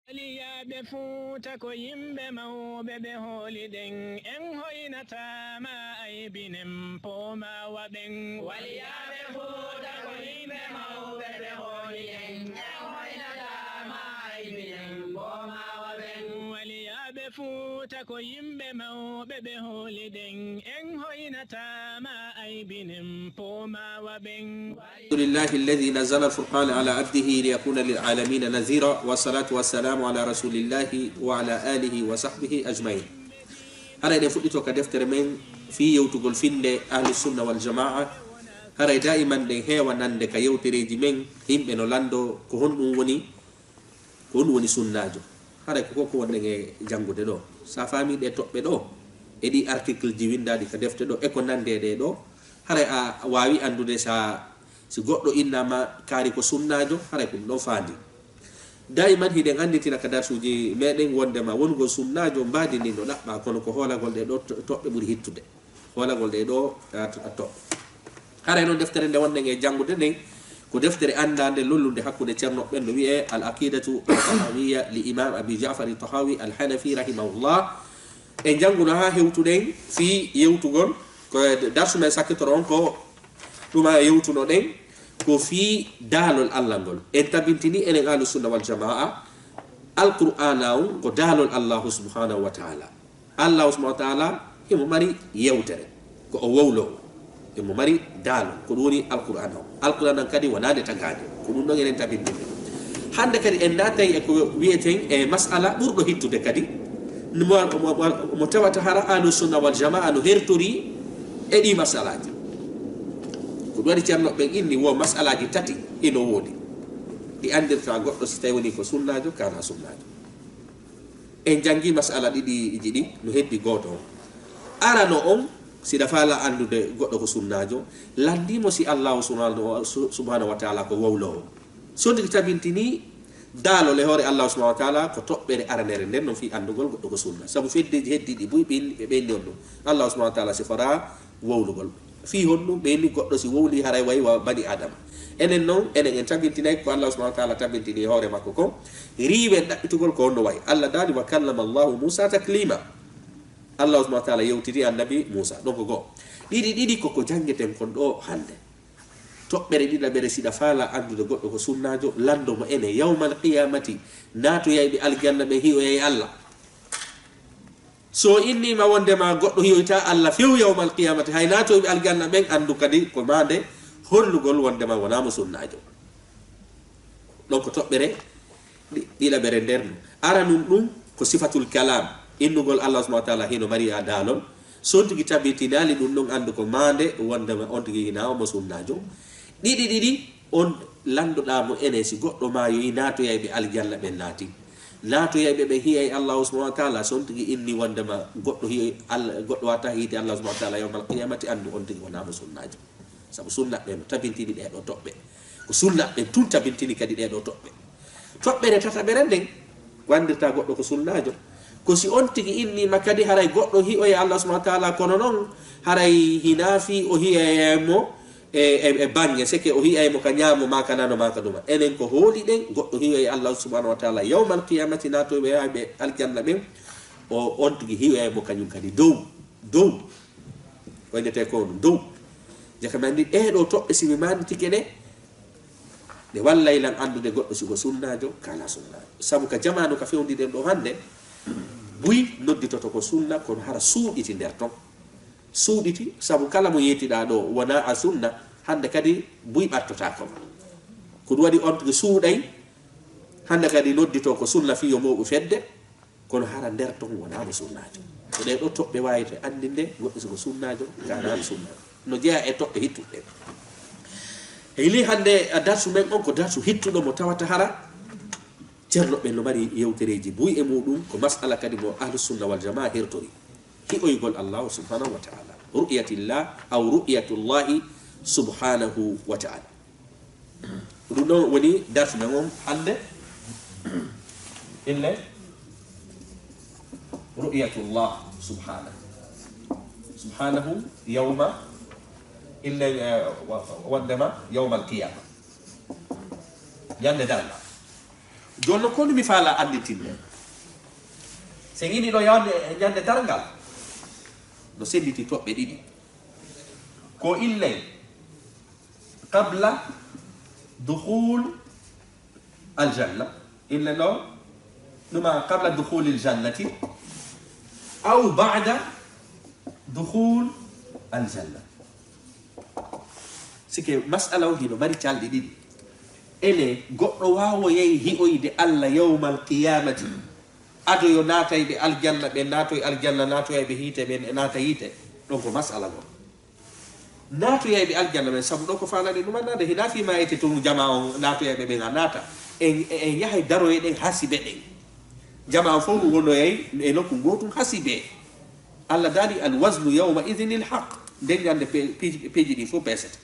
Liyaɓe fuuta ko yimɓe mawɓe ɓe hooliɗen en hoynatama aybinen pooma waɓen. Waliyaɓe fuuta ko yimɓe mawɓe ɓe hooliɗen en hoynatama aybinen pooma waɓen. Waliyaɓe fuuta ko yimɓe mawɓe ɓe hooliɗen en hoynatama aybinen pooma waɓen. الحمد لله الذي نزل الفرقان على عبده ليكون للعالمين نذيرا والصلاة والسلام على رسول الله وعلى آله وصحبه أجمعين. هذا يفوتو كدفتر من في يوتغول فين أهل السنة والجماعة. هذا دائما هي ونند كيوتري جمين هم بنولاندو كهون وني سناجو. هذا كوكو ونند جانغو دو سافامي دي توبي دو edi article jiwinda di kadefte do e ko nande de do hara wawi andude sa si goddo innama kaari ko sunnajo hara ko do faandi daiman hiden anditina kada suji meden wondema wongo sunnajo mbadi ni do labba kono ko holagol de do tobbe buri hittude holagol de do to hara non deftere nde wonde nge jangude nden ko deftere andande lollunde hakkude cerno bendo wi'e al aqidatu al-tahawiyya li imam abi ja'far al-tahawi al-hanafi rahimahullah e janguna ha hewtuden fi yewtugol ko darsu men sakitoron ko duma yewtuno den ko fi dalol Allah ngol en tabintini enen ahlus sunna wal jamaa alqur'anaw ko dalol Allah subhanahu wa ta'ala Allah subhanahu wa ta'ala himo mari yewtere ko o wowlo himo mari dalol ko woni alqur'an kadi wonade tagade ko dum non enen tabintini hande kadi en natay e ko wieten e mas'ala burdo hittude kadi mo tawata hara ahlus sunna wal jamaa no hertori e di masalaji ko wadi cerno be inni wo masalaji tati ino wodi di andirta goddo so tawi woni ko sunnajo kana sunnajo en jangi masala didi no heddi goto arano on si da fala andude goddo ko sunnajo landimo si Allah subhanahu wa ta'ala ko wowlo so ndi tabintini dalo le hore Allah subhanahu wa ta'ala ko tobbere aranere nden non fi andugol goddo ko sunna sabu feddeji heddidi buy be ndon Allah subhanahu wa ta'ala si fara wowlugol fi honno be ni goddo si wowli haray way wa bani adam enen non enen en tabintinay ko Allah subhanahu wa ta'ala tabintini hore makko ko riibe dabbitugol ko onno way Allah dali wa kallama Allah Musa taklima Allah subhanahu wa ta'ala yewtiti annabi Musa donc go didi ko jangeten kon do hande tobbere dida bere sida fala andude goddo ko sunnajo lando mo ene yawmal qiyamati nato yaybe aljanna be hiyo yay Allah so inni ma wonde ma goddo hiyoyta Allah few yawmal qiyamati hay nato be aljanna ben andu kadi ko mande hollugol wonde ma wona mo sunnajo donc tobbere dila bere derno aranum dum ko sifatul kalam innugol Allah subhanahu wa ta'ala hino mari adalon so tigi tabitinali dum non andu ko mande wonde ma on tigi hina mo sunnajo didi on landuda mo ene si goddo ma yo inato yaybe aljanna ben nati nato yaybe be hiya Allah subhanahu wa ta'ala son tigi inni wondema goddo hiya Allah goddo wata hiite Allah subhanahu wa ta'ala yawmal qiyamati andu on tigi wona mo sunnajo sabu sunna be tabintini de do tobbe ko sunna be tun tabintini kadi de do tobbe re tata berenden wandirta goddo ko sunnajo ko si on tigi inni makadi haray goddo hiyo Allah subhanahu wa ta'ala kono non haray hinafi o hiya mo e bange seke o hiya mo kanyamo makanano makaduma enen ko holi den goddo hiya Allah subhanahu wa ta'ala yawmal qiyamati nato be yaabe aljanna ben o on tigi hiya mo kanyum kadi dow wonete ko dow jakamandi do tobbe simi mandi tikene de wallay lan andude goddo si ko sunnajo kala sunnajo sabu ka jamanu ka fewndi den do hande buy nodditoto ko sunna ko hara suuditi der ton suuditi sabu kala mo yetida do wona a sunna hande kadi buy battota ko wadi on to suuday hande kadi noddito ko sunna fi yo mo fedde kono hara der ton wona mo sunnajo to de do tobbe wayte andinde goddo ko sunnajo kana sunna no jeya e tobbe hittude ili hande darsu men on ko darsu hittudo mo tawata hara cerno be no mari yewtereji buy e mudum ko mas'ala kadi mo ahlus sunna wal jamaa hirtori hi'oygol Allah subhanahu wa ta'ala ru'yatillah aw ru'yatullahi subhanahu wa ta'ala duno woni darsu men on hande illa ru'yatullah subhanahu yawma illa wandama yawmal qiyamah yande dalla jonno ko mi fala anditinde se ngini do yande targal do senditi tobbe didi ko ille qabla dukhul الجنة إلا لو لما قبل دخول الجنة أو بعد دخول الجنة سكي مسألة هنا مري تشال دي إلي قروا ويهي أيد الله يوم القيامة أدو يناتي بالجنة بناتي الجنة ناتي بهيته بين ناتي هيته لونكو مسألة ناتو يبي الجنة من سبب لوكو فانا دي نما ناده هنا في ما يتتون جماعة ناتو يبي بين ناتا en yahay daroye den hasibe den jama fo wono yay e nokku gotum hasibe alla dali al wazn yawma idhin al haqq den yande peji di fo peset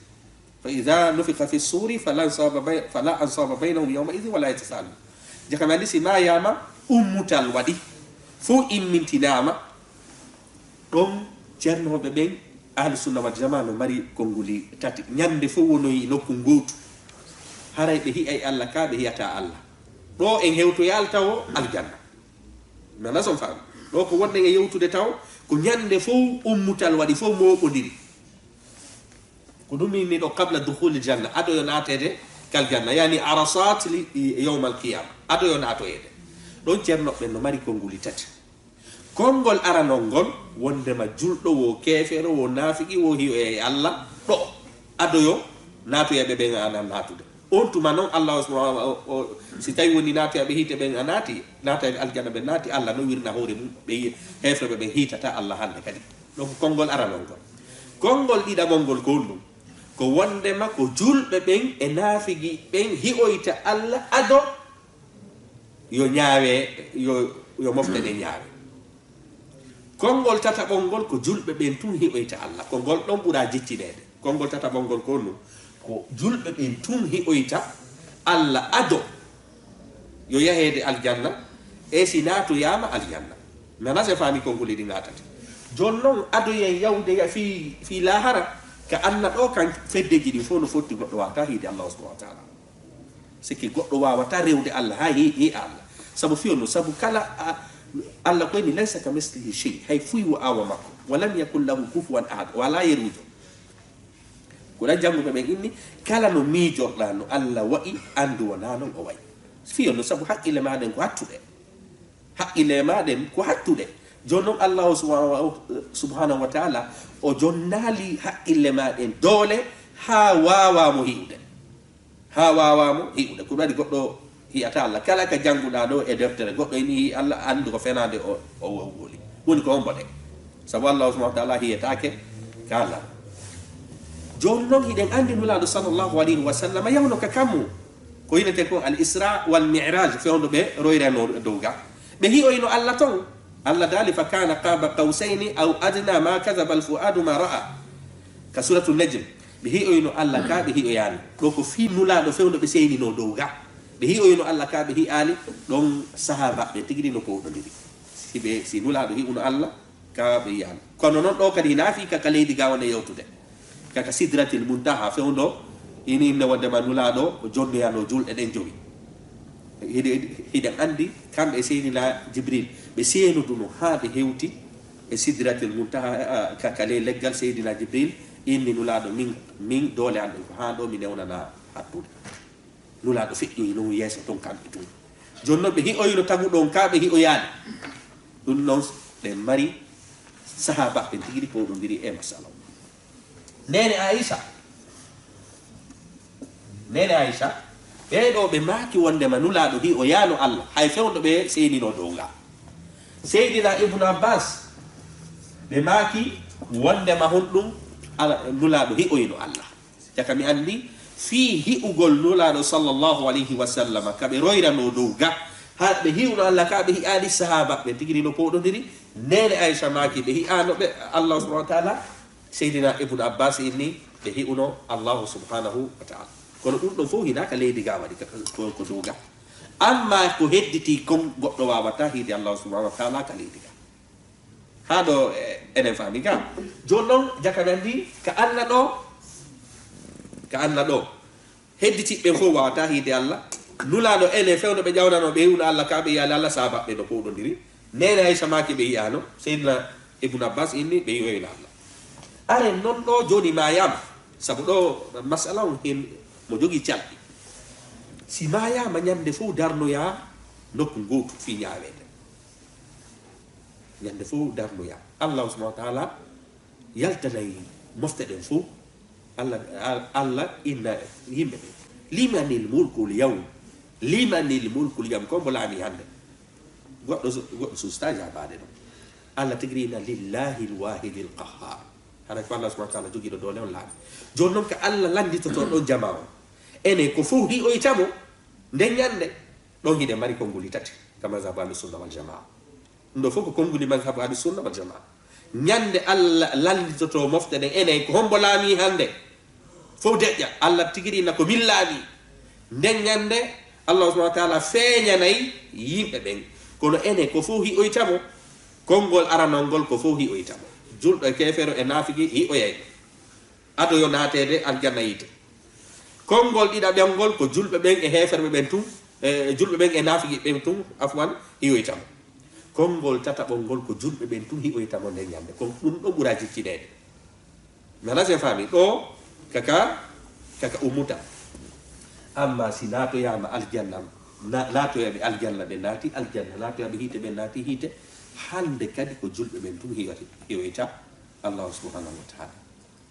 fa idha nufiqa fi as-suri fala ansaba bainahum yawma idhin wala yatasal jakama disi ma yama ummutal wadi fo immintinama dom cerno be ben ahli sunna wal jamaa no mari konguli tati nyande fo wono yi nokku gotu haray be hi ay Allah ka be hiyata Allah do en hewto yalta o aljanna nana son fam do ko wonde e yewtude taw ko nyande fo ummutal wadi fo mobodiri ko dum ni do qabla dukhul aljanna ado yonatede kal janna yani arasat li yawm alqiyam ado yonatoyede don cerno be no mari konguli tati kongol aranongol wonde ma juldo wo kefero wo nafiki wo hiyo e Allah do ado yo nato yebe be ngana natude on tuma non Allah subhanahu si tawi woni naati be hite ben anati naata aljanna be naati Allah no wirna hore mum be hefre be hitata Allah hande kadi donc kongol aranon ko kongol dida mongol ko dum ko wonde ma ko julbe ben e nafigi ben hi'oyta Allah ado yo nyaawe yo mofte de nyaawe kongol tata bongol ko julbe ben tun hi'oyta Allah kongol don bura jittinede kongol tata bongol ko dum ko julbe ben tun hi'oyta Allah ado yo yahede aljanna e sinatu yama aljanna nana se fami kongol di ngatati jonnon ado yen yawde ya fi lahara ka anna do kan feddeji di fo no fotti goddo wata hide Allah subhanahu wa ta'ala siki goddo wawata rewde Allah ha yi Allah sabu fiyo sabu kala Allah ko ni laysa kamislihi shay hay fu wa awamako walam yakul lahu kufuwan ahad wala yaruju kula jangu be inni kala no mi jordano Allah wa'i andu wana non o way fiyo no sabu hakkile maden ko hattude hakkile maden ko hattude jonnon Allah subhanahu wa ta'ala o jonnali hakkile maden dole ha wawa mo hiude ko wadi goddo hiata Allah kala ka janguda do e deftere goddo ni Allah andu ko fenade o woli woni ko ombode sabu Allah subhanahu wa ta'ala hiyatake kala jonnon hiden andi nulado sallallahu alaihi wasallam yawno ka kamu ko yinete ko al isra wal mi'raj fe ondo be royrano dowga be hi oyno Allah ton Allah dali fa kana qaba qausaini aw adna ma kadhaba al fuadu ma ra'a ka suratul najm be hi oyno Allah ka be hi oyani do ko fi nulado fe ondo be seyni no dowga be hi oyno Allah ka be hi ali don sahaba be tigiri no ko do diri sibe si nulado hi uno Allah ka be yani kono non do kadi nafi ka kaledi gawane yewtude kaka sidratil muntaha fe ondo ini ne wonde manulado o jonde yano julde den jogi hide andi kambe seyni la jibril be seyno duno ha be hewti e sidratil muntaha kaka le leggal seydina jibril inni nulado min dole ande ko ha do mi newnana hattude nulado feddi no yeso ton kambe tun jonno be hi oyno tagu don kabe hi o yaade dun non de mari sahaba be tigiri ko dum diri e masala nene Aisha be do be maki wonde manulado hi o yano Allah hay fewdo be seyni no donga Seydina Ibn Abbas be maki wonde ma hondum nulado hi o yino Allah jaka mi andi fi hi ugol nulado sallallahu alaihi wasallam ka be roira no donga ha be hi no Allah ka be hi ali sahaba be tigiri no ko do diri nene Aisha maki be hi ano be Allah subhanahu wa ta'ala Seydina Ibn Abbas inni be hi uno Allah subhanahu wa ta'ala kono dum do fo hina ka leydi ga wadi ko doga amma ko hedditi kom goddo wawata hidi Allah subhanahu wa ta'ala ka leydi ga hado enen fami ga jonnon jakabandi ka anna do hedditi be fo wawata hidi Allah nulano ene fewno ɓe ƴawnano ɓe yiwno Allah ka ɓe yiyaali Allah sahabaɓe no powɗodiri nene Aisha maki ɓe yiyano seydna ibnu Abbas inni ɓe yiwoyno Allah are non ɗo joni mayama sabu ɗo masala on hen mo jogui calɗi si mayama ñande fof darnoya nokku gotu fi ñawede ñande fof darnoya Allah subhanahu wa taala yaltanayi mofte ɗen fof Allah inna yimɓe ɓe limanil mulkul yawm limanil mulkul yawm ko mbo laami hande goɗɗo susta jabaade ɗum Allah tigrina lillahi lwahidi lqahar hara ko Allah subhanahu wa taala jogiiɗo doole on laami joni noon ko Allah landitoto ɗon jama o ene ko fof hiɓoytamo nden ñande ɗon hiɗe mari konnguli tati ka mazhabu ahli sunna wal jamaa ɗum ɗo fof ko konnguli mazhabu ahli sunna wal jamaa ñande Allah landitoto mofte ɗen enen ko hombo laami hande fof deƴƴa Allah tigirina ko min laami nden ñande Allah subhanahu wa taala feeñanayi yimɓe ɓen kono enen ko fof hiɓoytamo konngol aranol ngol ko fof hiɓoytamo julɗo e kefero e naafiki hiɓoyayɓe ado yo naatede aljanna yite konngol ɗiɗaɓel ngol ko julɓe ɓen e heferɓe ɓen tun julɓe ɓen e naafiki ɓen tun afwan hiɓoytamo konngol tataɓol ngol ko julɓe ɓen tun hiɓoytamo nden ñande ko ɗum ɗo ɓura jicciɗede nana sen faami ɗo kaka ummuta amma si naatoyama aljanna naatoyaɓe aljanna ɓe naati aljanna naatoyaɓe hiite ɓe naati hiite hande kadi ko julɓe ɓen tun hiwoyta allahu subhanahu wa taala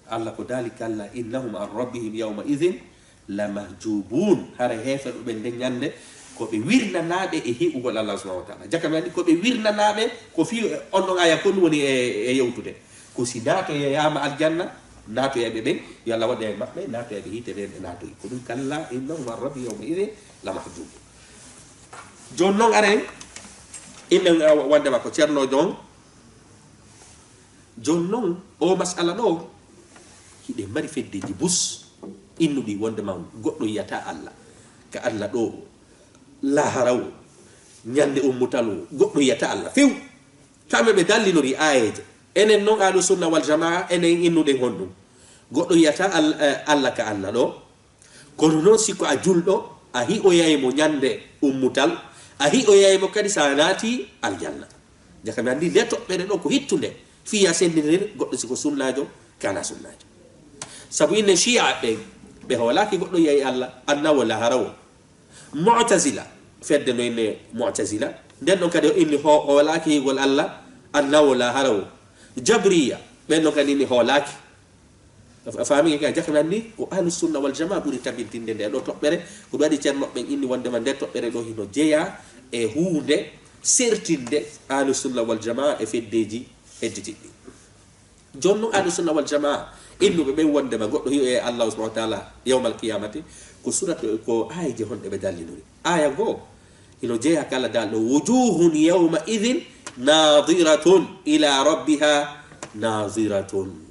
Allah ko daali kalla innahum an rabbihim yawma idin la mahjubun hara heeferɓe ɓe nden ñande koɓe wirnanaɓe e heɓugol Allah subhanahu wa taala jakami andi koɓe wirnanaɓe ko fi on ɗon aya kon woni e yewtude ko si naatoyama aljanna naatoyaɓe ɓen yo Allah waɗa e maɓɓe naatoyaɓe hiite ɓen ɓe naatoyi ko ɗum kalla innahum an rabbi yawma idin la mahjubun joni noon aren innen wandema ko ceernojo on joni noon o masala ɗo hiɗe mari feddeji bus innuɗi wondema goɗɗo yiyata Allah ka Allah ɗo laharaw ñande ummutal o goɗɗo yiyata Allah few kamɓe ɓe dallinori ayeje enen noon ahlu sunna wal jamaa enen innuɗen honɗum goɗɗo yiyata Allah ka Allah ɗo kono noon siko a julɗo a hiɓoyaymo ñande ummutal a hiɓoyaymo kadi sa naati aljanna jakami andi le toɓɓere ɗo ko hittude fiya sendirir goɗɗo siko sunnajo kana sunnajo sabu inne chia ɓe hoolaki goɗɗo yeyi Allah annawo laharawo mu'tazila fedde no inne mu'tazila nden ɗon kadi o inni hoolaki higol Allah annawo laharawo jabriya ɓen ɗon kadi inni hoolaki faami ka jakami andi ko ahlu sunna wal jamaa ɓuri tabintinde nde ɗo toɓɓere ko waɗi ceernoɓɓen inni wondema nde toɓɓere ɗo hino jeeya e hunde sertinde ahlu sunna wal jamaa e feddeji hedditiɗɗi joni noon ahlu sunna wal jamaa innuɓe ɓen wondema goɗɗo hiyo e Allah subhanahu wa taala yawmal qiyamati ko surat ko ayaji honɗe ɓe dallinori aya goo hino jeeya kala dal ɗo wujuhun yawma idin nadiratun ila rabbiha nadiratun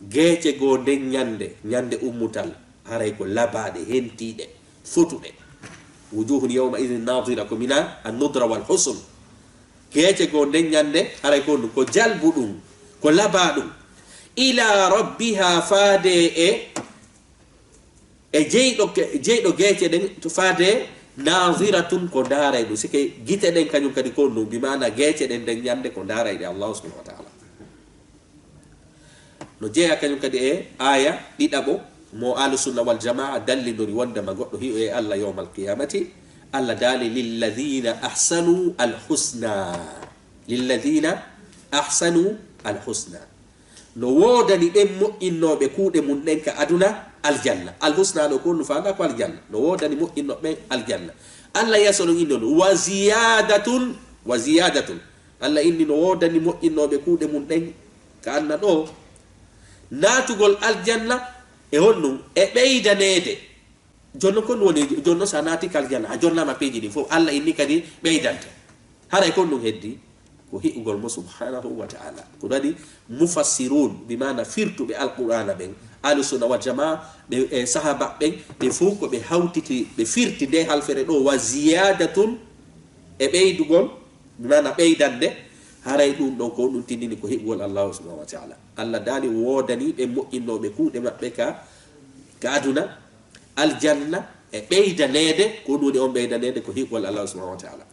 geece goo nden ñande ummutal haray ko labaɗe hentiɗe fotuɗe wujuhun yawma idin nadira ko mina annudra wal husn geece goo nden ñande haray ko ɗum ko jalbu ɗum ko laba ɗum ila rabbiha faade e jeyɗo geece ɗen to faade nadiratun ko daaray ɗum sike gite ɗen kañum kadi kon ɗum bimana geece ɗen nden ñande ko daarayɗe allahu subhanahu wa taala no jeeya kañum kadi e aya ɗiɗaɓo mo ahlu sunna wal jamaa dallidori wondema goɗɗo hiyo e Allah yawma alqiyamati Allah daali lilladina ahsanu alhusna no wodani ɓen moƴƴinnoɓe kuuɗe mum ɗen ka aduna aljanna alhusna ɗo ko no faanda ko aljanna no wodani moƴƴinnoɓe aljanna Allah yaso ɗon inni on wa ziyadatun Allah inni no wodani moƴƴinnoɓe kuuɗe mum ɗen ka anna ɗo naatugol aljanna e honɗum e ɓeydanede jonno kon woni jonno sa naati ka aljanna a jonnama peeji ɗin fof Allah inni kadi ɓeydante haray kon ɗum heddi ko hi'ugol mo subhanahu wa ta'ala ko waɗi mufassirun bimana firtuɓe alqur'ana ɓen ahlu sunna wal jamaa ɓe e sahaba ɓen ɓe fof ko ɓe hawtiti ɓe firti nde halfere ɗo wa ziyadatun e ɓeydugol bimana ɓeydande haray ɗum ɗon ko ɗum tindini ko hiɓugol allahu subhanahu wa ta'ala Allah daali wodani ɓe moƴƴinnoɓe kuuɗe maɓɓe ka aduna aljanna e ɓeydanede ko ɗum on ɓeydanede ko hiɓɓol Allah subhanahu wa ta'ala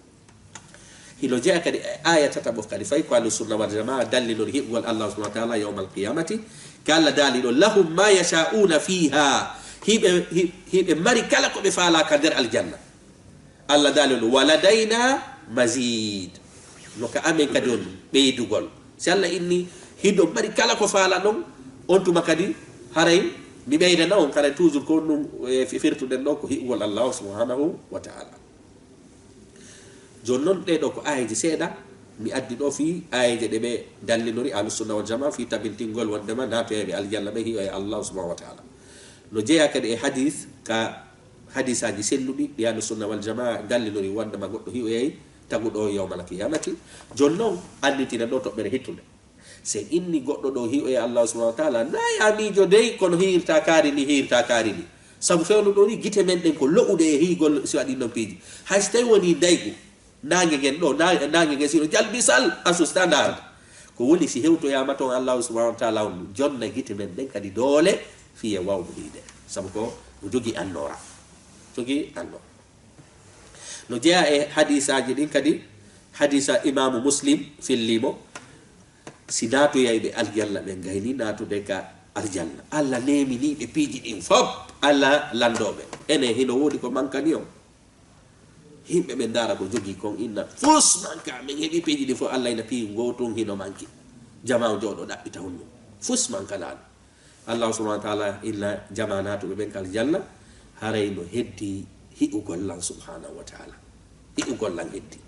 hilo jeeya kadi aya tataɓof kadi fay ko ahlu sunna wal jamaa dallilol hiɓgol Allah subhanahu wa ta'ala yawma alqiyamati ka Allah daali ɗo lahum ma yasha'una fiha hiɓe mari kala ko ɓe faalaka nder aljanna Allah daali ɗo waladayna mazid no ka amen kadi on ɓeydugol si Allah inni hiɗo mari kala ko faala ɗon on tuma kadi haray mi ɓeydana on kala toujours ko ɗum firtuɗen ɗo ko hiɓgol Allah subhanahu wa ta'ala joni noon ɗeɗo ko ayeji seeɗa mi addi ɗo fi ayeje ɗe ɓe dallinori ahlusunna wal jama fi tabintingol wondema natoyeɓe aljanna ɓe hiyo e Allah subhanahu wa ta'ala no jeeya kadi e hadith ka hadith aji selluɗi ɗi ahlusunna wal jama dallinori wondema goɗɗo hiyo yeyi taguɗo yawmal qiyamati joni noon anditina ɗo toɓɓere hittude se inni goɗɗo ɗo hiyo e Allah subhanahu wa ta'ala nayi amijo dey kono hirta kaari ni sabu fewno ɗo ni gite men ɗen ko lo'uɗe e higol si waɗi noon piiji hay so tawi woni daygu nange gen ɗo nange gen sino jalbisal asu standard ko woni si hewtoyama toon Allah subhanahu wa ta'ala on jonna gite men ɗen kadi doole fiye wawɗo hiide sabu ko jogi annora no jeeya e hadisaji ɗin kadi hadisa imamu muslim fillimo si natoyayɓe aljanna ɓe gayni natude ka aljanna Allah nemini ɓe piiji ɗin fop Allah landoɓe ene hino woodi ko mankani on himɓe ɓe ndara ko jogii kon inna fus manka min heɓi piiji ɗi fof Allah ina pii gotun hino manki jama jooɗo ɗaɓɓita honno fus mankanaɗo Allah subhanahu wa ta'ala illa jama natuɓe ɓen ka aljanna haray no heddi hi'ugollan subhanahu wa ta'ala hi'ugollan heddi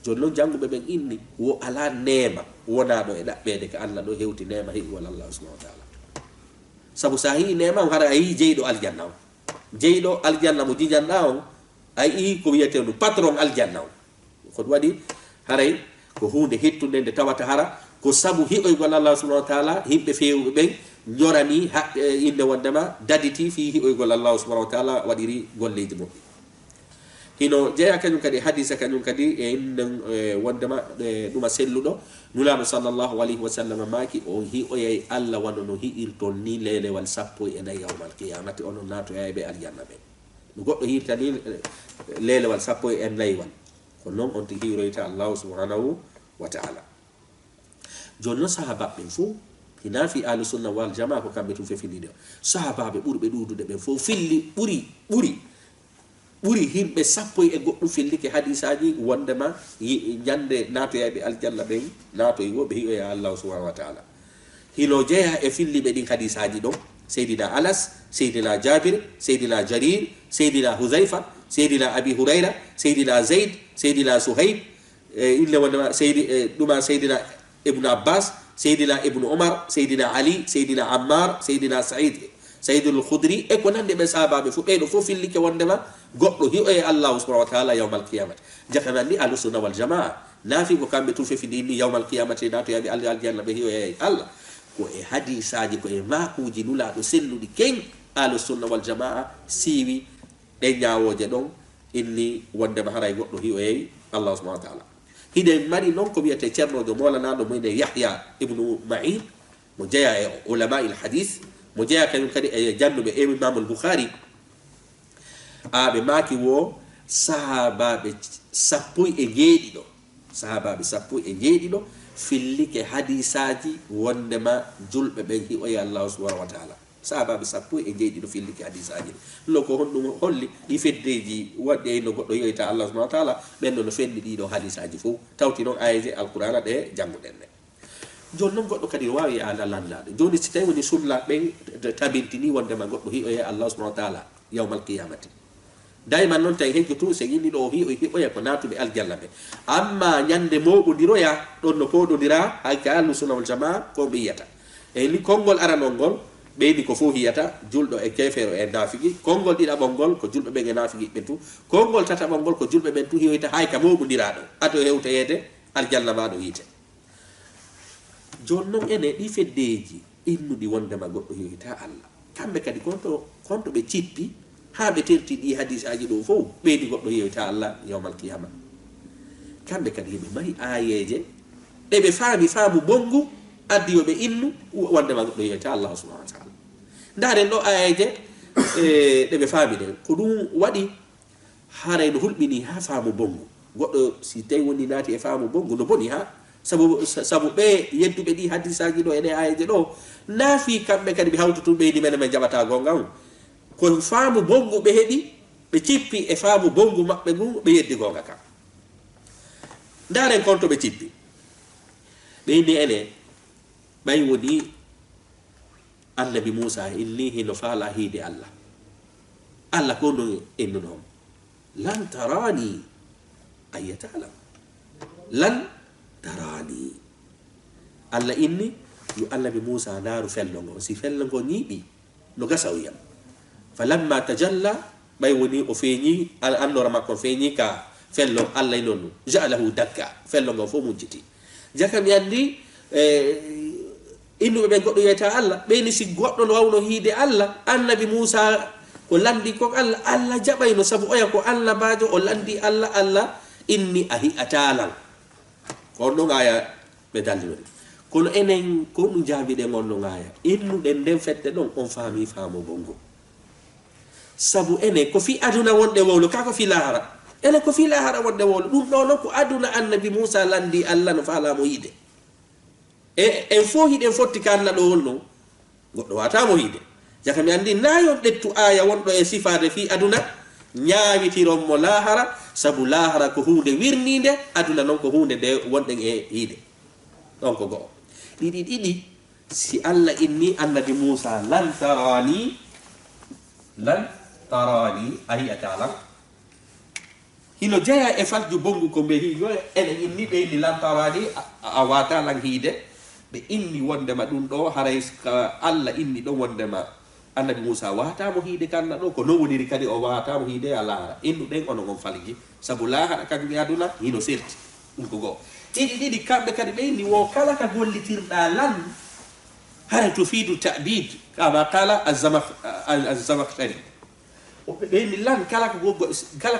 joni noon jannguɓe ɓen inni wo ala neema wonaɗo e ɗaɓɓede ka Allah ɗo hewti neema hi'ugol Allah subhanahu wa ta'ala sabu sa hii neema on hara a yii jeyɗo aljanna on jeyɗo aljanna mo jijanɗa on a yii ko wiyete ɗum patron aljanna on koɗum waɗi haray ko hunde hettude nde tawata hara ko sabu hiɓoygol Allah subhanahu wa ta'ala himɓe fewɓe ɓen ñorani inde wondema daditi fi hiɓoygol Allah subhanahu wa ta'ala waɗiri golleji mum hino jeeya kañum kadi hadisa kañum kadi e innen wondema ɗuma selluɗo nulaɗo sallllahu alayhi wa sallam maki o hi'oyay Allah wano no hi'irton ni lelewal 14 yawmal qiyamati onon natoya ɓe aljanna ɓe no goɗɗo hirta ni lelewal 14 ko noon on ti hiroyta Allah subhanahu wa ta'ala joni noon sahabaɓe ɓen fof hina fi ahlu sunna wal jama ko kamɓe tum fefindide sahabaɓe ɓurɓe ɗudude ɓen fof filli ɓuri himɓe 10 e goɗɗum fillike hadisaji wondema ñande natoyaɓe aljanna ɓen natoyi wo ɓe hiyoya Allah subhanahu wa ta'ala hino jeeya e filliɓe ɗin hadisaji ɗon seydina Anas seydina Jabir seydina Jarir seydina Huzaifa seydina Abi Hurayra seydina Zayd seydina Suhayb ille wondema ɗuma seydina Ibnu Abbas seydina Ibnu Umar seydina Ali seydina Ammar seydina Saidul Khudri e ko nande ɓe sahabaɓe fof ɓeɗo fof fillike wondema goɗɗo hi'oye Allah subhanahu wa ta'ala yawmal qiyamati jakanan ni ahlu sunna wal jamaa naafi ko kamɓe tum fefindi ni yawmal qiyamati natoyaɓe aljanna ɓe hi'oye Allah ko e hadisaji ko e makuji nulaɗo selluɗi ken ahlu sunna wal jamaa siiwi ɗe ñawoje ɗon inni wondema haray goɗɗo hi'oye Allah subhanahu wa ta'ala hiɗen mari noon ko wiyete ceernojo molanaɗo muyne Yahya ibnu Ma'in mo jeeya e ulama il hadith mo jeeya kañum kadi e jannuɓe Imam al-Bukhari ɓe maki wo sahabaɓe 17 fillike hadisaji wondema julɓe ɓen hi'oye Allah subhanahu wa ta'ala sahabaɓe 17 fillike hadisaji lo ko honɗum holli ɗi feddeji waɗɗi no goɗɗo hi'oyta Allah subhanahu wa ta'ala ɓen no fendi ɗiɗo hadisaji fof tawti noon ayaji alqur'ana ɗe jannguɗen ɗe joni noon goɗɗo kadi wawi ala landaɗo joni si tawi woni sunna ɓen tabintini wondema goɗɗo hi'oye Allah subhanahu wa ta'ala yawmal qiyamati dayman noon tawi hejjotu so yinni ɗo hiɓoya ko natuɓe aljanna ɓe amma ñande moɓodiroya ɗon no poɗodira hayka ahlu sunna wal jamaa ko ɓe yiyata e ni konngol aranol ngol ɓeyni ko fof hiyata julɗo e kefero e nafigi konngol ɗiɗaɓol ngol ko julɓe ɓen e nafigi ɓen tu konngol tataɓol ngol ko julɓe ɓen tu hiyoyta hayka moɓodiraɗo ato hewtayede aljanna maɗo yiite joni noon ene ɗi feddeji innuɗi wondema goɗɗo hiyoyta Allah kamɓe kadi konto ɓe cippi ha ɓe terti ɗi hadisaji ɗo fof ɓeydi goɗɗo hiyoyta Allah yawmal qiyama kamɓe kadi heɓe mari ayeje ɗeɓe faamu bongu addi yoɓe innu wondema goɗɗo hiyoyta Allah subhanahu wa ta'ala ndaren ɗo ayeje ɗe ɓe faami ɗen ko ɗum waɗi haray no hulɓini ha faamu bongo goɗɗo si tawi woni naati e faamu bongo no boni ha sabu ɓe yedduɓe ɗi hadisaji ɗo ene ayeje ɗo naafi kamɓe kadi ɓe hawtotu ɓeydi men men jaɓata gonga on ko faamu bongo ɓe heɓi ɓe cippi e faamu bongo maɓɓe ngu ɓe yeddi gonga kam ndaren konto ɓe cippi ɓeyni ene ɓay woni annabi Musa inni hino faala hiide Allah ko no ennunomo lan tarani ayatalam lan tarani Allah inni yo annabi Musa naaru fellongo si fellongo ñiiɓi no gasa o yiyam falamma tajalla ɓay woni o feeñi annora makko feeñi ka fellon Allah noon ja'alahu dakka fellongo fof mujjiti jaka mi andi innuɓe ɓen goɗɗo wiyata Allah ɓeyni si goɗɗo no wawno hiide Allah annabi Musa ko landi ko Allah jaɓayno sabu oya ko Allah baajo o landi Allah inni a hi'atalan ko on ɗo ngaya ɓe daldinori kono enen ko ɗum jaabiɗen on ɗo ngaya innuɗen nden fedde ɗon on faami faamo bongo sabu ene ko fi aduna wonɗe wowlo ka ko fi lahara ene ko fi lahara wonɗe wowlo ɗum ɗo noon ko aduna annabi Musa landi Allah no faalamo yiide en fo hiɗen fotti ka Allah ɗo wonno goɗɗo watamo hiide jaka mi andi nayon ɗettu aya wonɗo e sifade fi aduna ñaawitiron mo lahara sabu lahara ko hunde wirnide aduna noon ko hunde nde wonɗen e hiide ɗon ko go'o ɗiɗi si Allah inni annabi Musa lan tarani ahiyatalam hino jeeya e falju bongu ko mbe hiigo ene inni ɓeyni lan tarani a watalan hiide ɓe inni wondema ɗum ɗo haray Allah inni ɗon wondema annabi Musa watamo hiide kanna ɗo ko non woniri kadi o watamo hiide a lahara innuɗen onon on falji sabu lahara kadi ɓe aduna hino serti ɗum ko go'o ɗiɗi kamɓe kadi ɓeyni wo kala ka gollitirɗa lan hara tufidu ta'bid kama qala az-Zamakhshari ɓeyni lan kala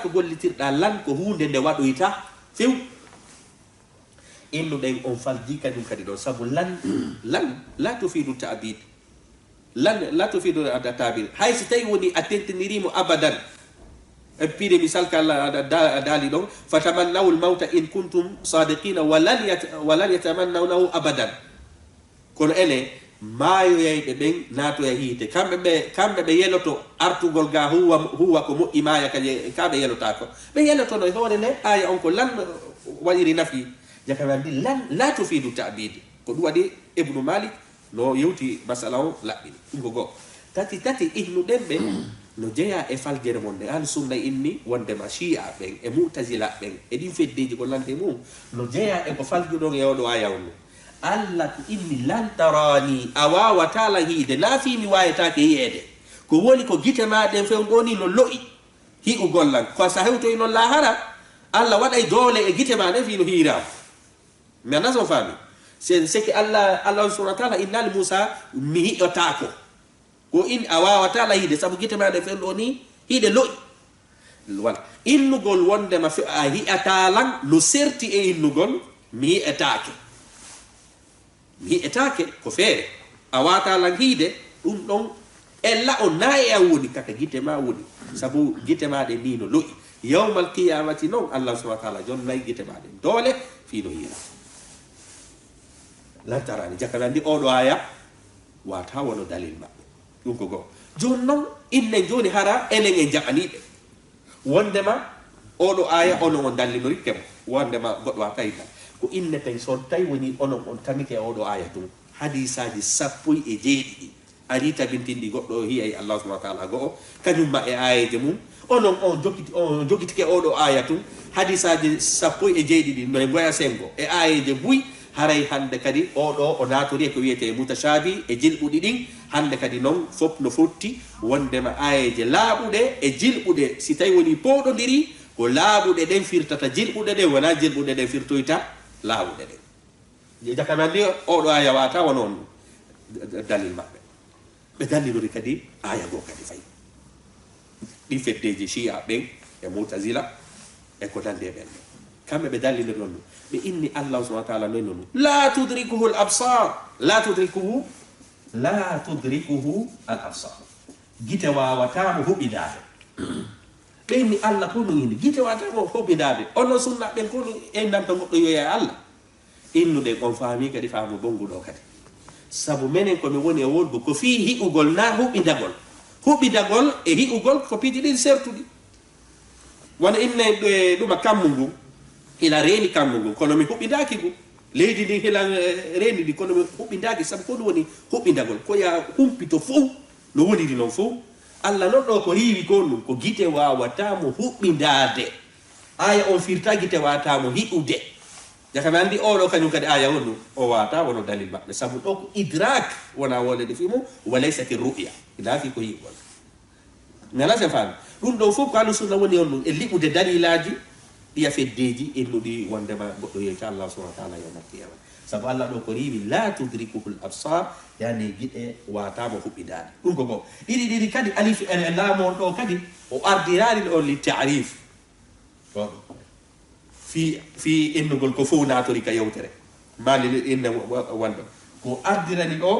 ko gollitirɗa lan ko hunde nde waɗoyta few innuɗen on falji kadi ɗum kadi ɗon sabu lan la tufidu ta'bid lan la tufidu tabir hay si tawi woni a tentinirimo abadan pide misal kala daali ɗon fatamannawu lmawta in kuntum sadiqina walan yatamannawnahu abadan kono ene maayoyayɓe ɓen naatoya hiite kamɓe ɓe yeloto artugol ga huwa ko moƴƴi maaya kaɓe yelotako ɓe yelotono e hoore nde aya on ko lan waɗiri nafi jakaɓe andi lan la tufidu tabidi ko ɗum waɗi Ibnu Malik no yewti masala o laɓɓini ɗum ko go'o tati innuɗen ɓe no jeeya e faljere mon nde an sunna inni wondema shi'a ɓen e mu'tazila ɓen e ɗin feddeji ko nante mum no jeeya e ko faljuɗon e oɗo ayawno Allah ko inni lan tarani a wawatala hiide naafimi wayatake yiyeede ko woni ko gite maɗen few ɗoni no lo'i hi'u gollan ko sa hewtoyi noon lahara Allah waɗay doole e gite maɗen fi no hiirama mi annas on faami seki Allah subhanahu wa ta'ala innal Musa mi hi'otako ko in a wawatala hiide sabu gite maɗen few ɗoni hiide lo'i wala innugol wondema a hi'atalan no serti e innugol mi hi'etake ko feere a watalan hiide ɗum ɗon ella o nayi a woni kaka gite ma woni sabu gite maɗe ni no lo'i yawmal qiyamati noon Allah subhanahu wa ta'ala jonnayi gite maɗe doole fiino hira lantarani jakanandi oɗo aya wata wono dalil maɓɓe ɗum ko go'o joni noon innen joni hara enen en jaɓaniɓe wondema oɗo aya onon on dallinori kemo wondema goɗɗo wata yiɗan ko inneten so tawi woni onon on tamike oɗo aya tum hadisaji 17 ari tabintindi goɗɗo hiyay Allah subhanahu wa ta'ala go'o kañumma e ayeje mum onon on jogitike oɗo aya tum hadisaji 17 no e goya sengo e ayeje buy haray hande kadi oɗo o natori e ko wiyete mutashabi e jilɓuɗi ɗin hande kadi noon fof no fotti wondema ayeje laaɓuɗe e jilɓuɗe si tawi woni poɗodiri ko laaɓuɗe ɗen firtata jilɓuɗe ɗen wona jilɓuɗe ɗen firtoyta laaɓuɗe ɗen jakamandi oɗo aya wata wonon dalil maɓɓe ɓe dallidori kadi aya goo kadi fayi ɗin feddeji shi'a ɓen e mutazila e ko nande ɓen kamɓe ɓe dallidori noon ɓe inni Allah subhanahu wa ta'ala noy noon la tudrikuhu al absar gite wawatamo huɓidade ɓeyni Allah ko ɗum indi gite wawatamo huɓidade onon sunna ɓen ko ɗum endanta goɗɗo yoya Allah innude on faami kadi faamu bonguɗo kadi sabu menen komi woni e woddu ko fi hi'ugol na huɓidagol e hi'ugol ko piiji ɗiɗi sertuɗi wona inne ɗuma kammu ngu ila reeni kammu ngu kono mi huɓidaki ngu leydi ndi hila reeni ɗi kono mi huɓidaki sabu ko ɗum woni huɓidagol ko ya humpito fof no woniri noon fof Allah non ɗo ko riiwi ko ɗum ko gite wawatamo huɓɓidade aya on firta gite wawatamo hi'ude jakami andi oɗo kañum kadi aya on ɗum o wata wono dalil maɓɓe sabu ɗo ko idrak wona wolede fi mum walaysati ru'ya ilafi ko yi'gol ngala se faami ɗum ɗo fof ko ahlu sunna woni on ɗum e liɓude dalilaji ɗiya feddeji innuɗi wondema goɗɗo yeeca Allah subhanahu wa taala yawmal qiyama sabu Allah ɗo ko riiwi la tudrikuhu l absar yani giɗe watamo huɓɓidade ɗum ko goo ɗiɗi kadi alif laamon ɗo kadi o ardirani on li ta'rif fi innugol ko fof natori ka yewtere mali inne wonɗo ko ardirani ɗo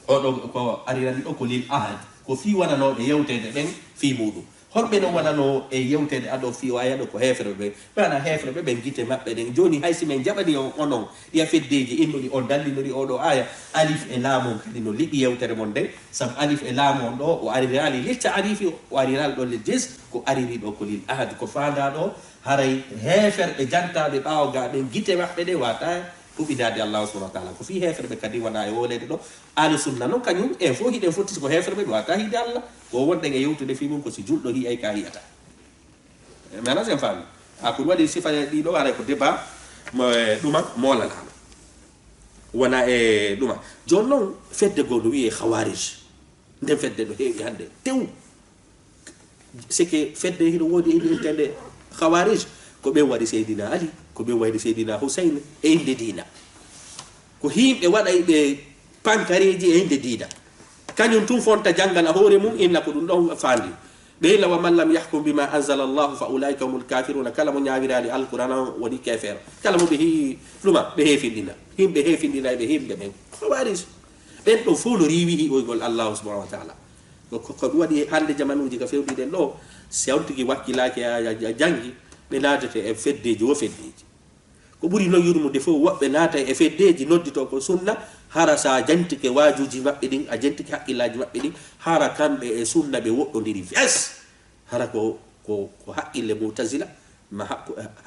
oɗo ko arirani ɗo ko lil ahad ko fi wananoɓe yewtede ɓen fi muɗum holɓe no wanano e yewtede aɗo fi waya ɗo ko hefreɓe ɓe ɓana hefreɓe ɓen gite maɓɓe ɗen joni haysi men jaɓani onon ɗiya feddeji innuɗi on dallinori oɗo aya alif e laamon kadi no liɓi yewtere mon nden saabu alif e laamon ɗo o arirali lil ta'rifi o arirali ɗo lil jes ko ariri ɗo ko lil ahad ko fanda ɗo haray heferɓe jantaɓe ɓawo ga ɓen gite maɓɓe ɗe wata huɓidade Allah subhanahu wa taala ko fi hefreɓe kadi wona e wolede ɗo ahlu sunna noon kañum e fof hiɗen fottiti ko hefreɓe ɓe wata hiide Allah ko wonɗen e yewtude fi mum ko si julɗo hiyay ka hiyata mana sen faami ko ɗum waɗi sifa ɗiɗo aray ko débat ɗuma molanama wona e ɗuma joni noon fedde goo no wiye khawarij nden fedde ɗo heewi hande tew sike fedde hiɗo woodi e intende khawarij ko ɓen waɗi seydina ali ko ɓen waɗi seydina hussein e inde dina ko himɓe waɗay ɓe pankareji e inde dina kañum tum fonta janggana hoore mum inna ko ɗum ɗon faandi ɓe illa wa man lam yahkum bima anzala allahu fa ulaika humul kafiruna kala mo ñawirali alquran woni kefeero kala mo ɓe ɗuma ɓe heefindina himɓe heefindina ɓe himɓe ɓen khawarij ɓen ɗo fof no riiwi hiɓoygol allahu subhanahu wa taala ko ɗum waɗi hande jamanuji ka fewɗiɗen ɗo sewtigi wakkilaki a jangi ɓe naatete e feddeji wo feddeji ko ɓuri noon yurmude fof woɓɓe naata e feddeji noddito ko sunna hara sa jantike wajuji maɓɓe ɗin a jantike haqqillaji maɓɓe ɗin hara kamɓe e sunna ɓe woɗɗodiri fes hara ko haqqille mutazila ma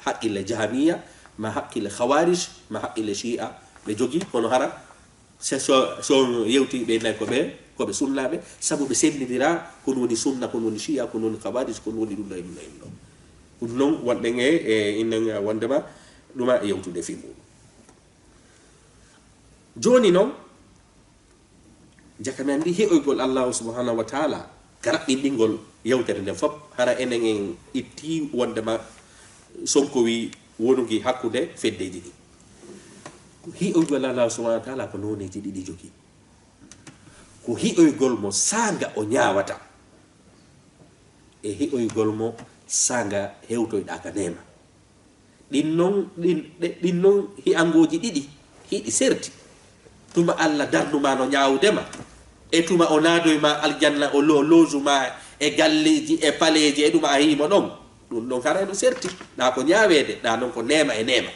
haqqille jahamiya ma haqqille khawarij ma haqqille shi'a ɓe jogi kono hara so yewti ɓe nayi koɓe sunnaɓe sabu ɓe sennidira kono woni sunna kono woni shi'a kono woni khawarij kono woni ɗum ɗo ɗum noon wonɗen e innen wondema ɗuma yewtude fi muɗum joni noon jakami andi heɓoygol allahu subhanahu wa taala ka raɓɓinɗingol yewtere nden fof hara enen en itti wondema Sonko wi wonugi hakkude feddeji ɗi ko hi'oygol allahu subhanahu wa taala ko noneji ɗiɗi jogi ko hi'oygol mo sanga o ñawata e hi'oygol mo sanga hewtoyɗa ka nema ɗin noon hi'angoji ɗiɗi hiɗi serti tuma Allah darnuma no ñawdema e tuma o naadoyma aljanna o lojuma e galleji e paleji e ɗuma a himo ɗon ɗum ɗon hara no serti ɗa ko ñawede ɗa noon ko nema e nema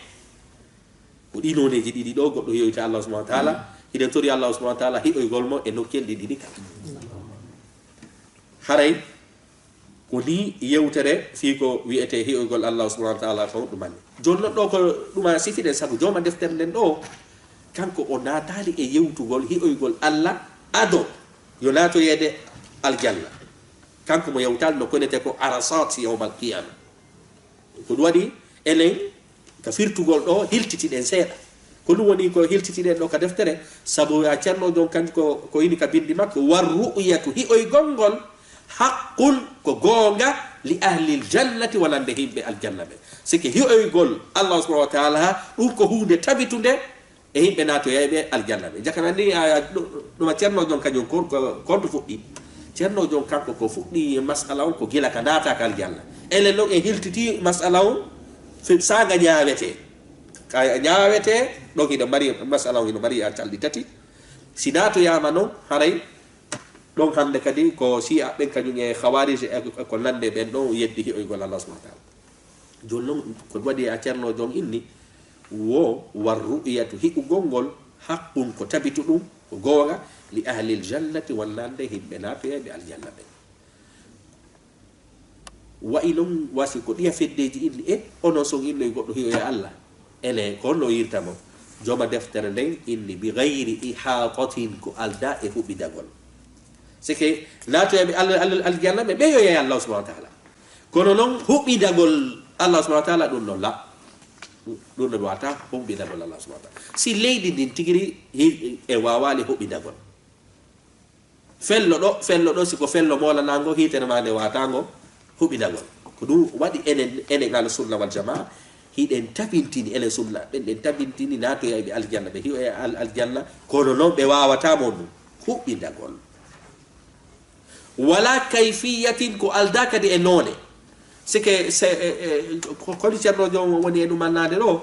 ko ɗi noneji ɗiɗi ɗo goɗɗo yewta Allah subhanahu wa taala hiɗen tori Allah subhanahu wa taala hiɗoygol mo e nokkel ɗi ɗiɗi kam haray ko ni yewtere fi ko wiyete hi'oygol Allah subhanahu wa taala taw ɗumanni joni noon ɗo ko ɗuma sifiɗen sabu joma deftere nden ɗo kanko o naatali e yewtugol hi'oygol Allah ado yo naatoyede aljanna kanko mo yewtali no konete ko arasat yawmal qiyama ko ɗum waɗi enen ka firtugol ɗo hiltitiɗen seeɗa ko ɗum woni ko hiltitiɗen ɗo ka deftere sabu a ceerno jon kanko ko ini ka bindi makko war ru'yatu hi'oygol ngol haqqun ko goonga li ahli ljannati wonande himɓe aljanna ɓe sike hi'oygol Allah subhanahu wa taala ɗum ko hunde tabitunde e himɓe naatoyayɓe aljanna ɓe jakam andi ɗuma ceerno jon kañum konto fuɗɗi ceerno jon kanko ko fuɗɗi masala on ko gila ka naataka aljanna elen noon e hiltiti masala on saga ñawete ka ñawete ɗon hiɗo mari masala on hiɗo mari a calɗi tati si naatoyama noon haray ɗon hande kadi ko si aɓɓen kañum e khawarij ko nande ɓen ɗon yeddi hiɓoygol Allah subhanahu wa taala joni noon ko waɗi a ceerno jon inni wo war ru'yatu hiɓugol ngol haqqun ko tabitu ɗum ko goonga li ahli ljannati wonnande himɓe naatoyeɓe aljanna ɓe wayi noon wasi ko ɗiya feddeji inni onon son innoye goɗɗo hiyoye Allah ene ko honno yirtamo joma deftere nden inni bi gayri ihatatin ko alda e huɓidagol sike naatoyeɓe aljanna ɓe ɓeyoye Allah subhanahu wa taala kono noon huɓidagol Allah subhanahu wa taala ɗum noon la ɗum ɗon wata huɓidagol Allah subhanahu wa taala si leydi ndin tigiri e wawali huɓidagol fello ɗo siko fello molanago hitere ma nde watango huɓidagol ko ɗum waɗi enen al sunna wal jamaa hiɗen tabintini enen sunna ɓen tabintini natoyayɓe aljanna ɓe hiyo e aljanna kono noon ɓe wawatamo ɗum huɓidagol wala kayfiyatin ko alda kadi e noone sike kono ceerno jom woni e ɗumannade ɗo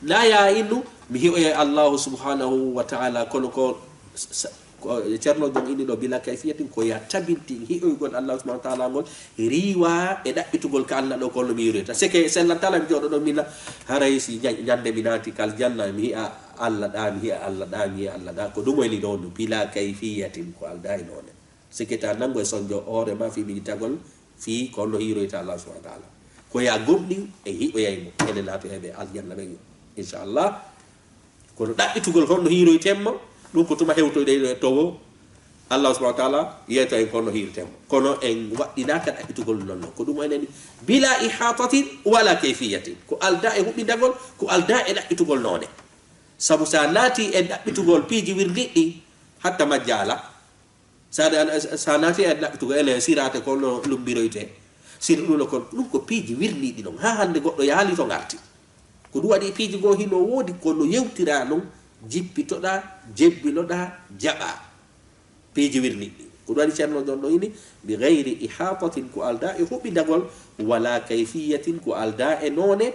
la ya innu mi hiyoye allahu subhanahu wa taala kono ko ceerno jom inni ɗo bila kayfiyatin ko ya tabinti hiyoygol allah subhanahu wa taala ngol riwa e ɗaɓɓitugol ka allah ɗo kolno mi yireta sike sellantala mi jooɗo ɗo minna haray si ñande mi naati kal janna mi hiya allah ɗa mi hiya allah ɗa mi hiya allah ɗa ko ɗum woni ɗon bila kayfiyatin ko alda e noone sike ta nango e sonjo hoorema fi miñitagol fi kolno hiroyta allah subhanahu wa taala ko ya gomɗin e hiɓoyaymo ene naato heɓe aljanna ɓe inchallah kono ɗaɓɓitugol honno hiroytemmo ɗum ko tuma hewtoyɗe towo allah subhanahu wa taala yeeto en kono hirtemo kono en waɗɗinaka ɗaɓɓitugol non noon ko ɗum eneni bila ihatatin wala kayfiyatin ko alda e huɓɓidagol ko alda e ɗaɓɓitugol noone sabu sa naati e ɗaɓɓitugol piiji wirdiɗɗi hatta majjala sa naati e ɗaɓɓitugol ene sirate kono lumbiroyte sir ɗum ko piiji wirniɗi ɗon ha hande goɗɗo yaali to garti ko ɗum waɗi piiji goo hino woodi kono yewtira ɗum jippitoɗa jebbiloɗa jaɓa piiji wirniɗɗi ko ɗum waɗi ceerno ɗon ɗo ini bi gayri ihatatin ko alda e huɓɓidagol wala kayfiyatin ko alda e noone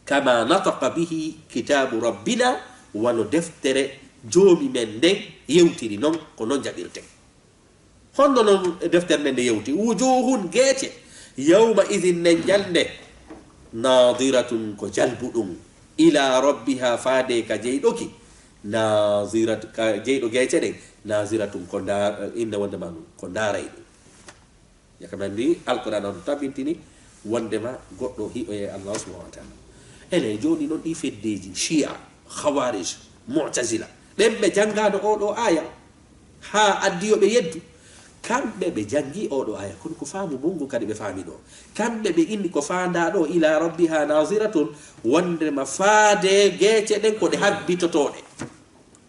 kama nataqa bihi kitabu rabbina wano deftere joomi men nden yewtiri noon ko noon jaɓirte honno noon deftere nden nde yewti wujuhun geete yawma idin nen jande nadiratun ko jalbuɗum ila rabbiha faade ka jeyɗoki nazirat ka jeyɗo geece ɗen naziratun ko inna wondema ɗum ko daaray ɗum yakanandi alquran on tabintini wondema goɗɗo hiɓoye allah subhanahu wa taala ene joni noon ɗi feddeji chia khawarij mu'tazila ɓen ɓe janngano oɗo aya ha addiyoɓe yeddu kamɓe ɓe jangi oɗo aya kono ko faamu mungu kadi ɓe faami ɗo kamɓe ɓe inni ko faanda ɗo ila rabbiha naziratun wondema faade geece ɗen ko ɗe habbitotoɗe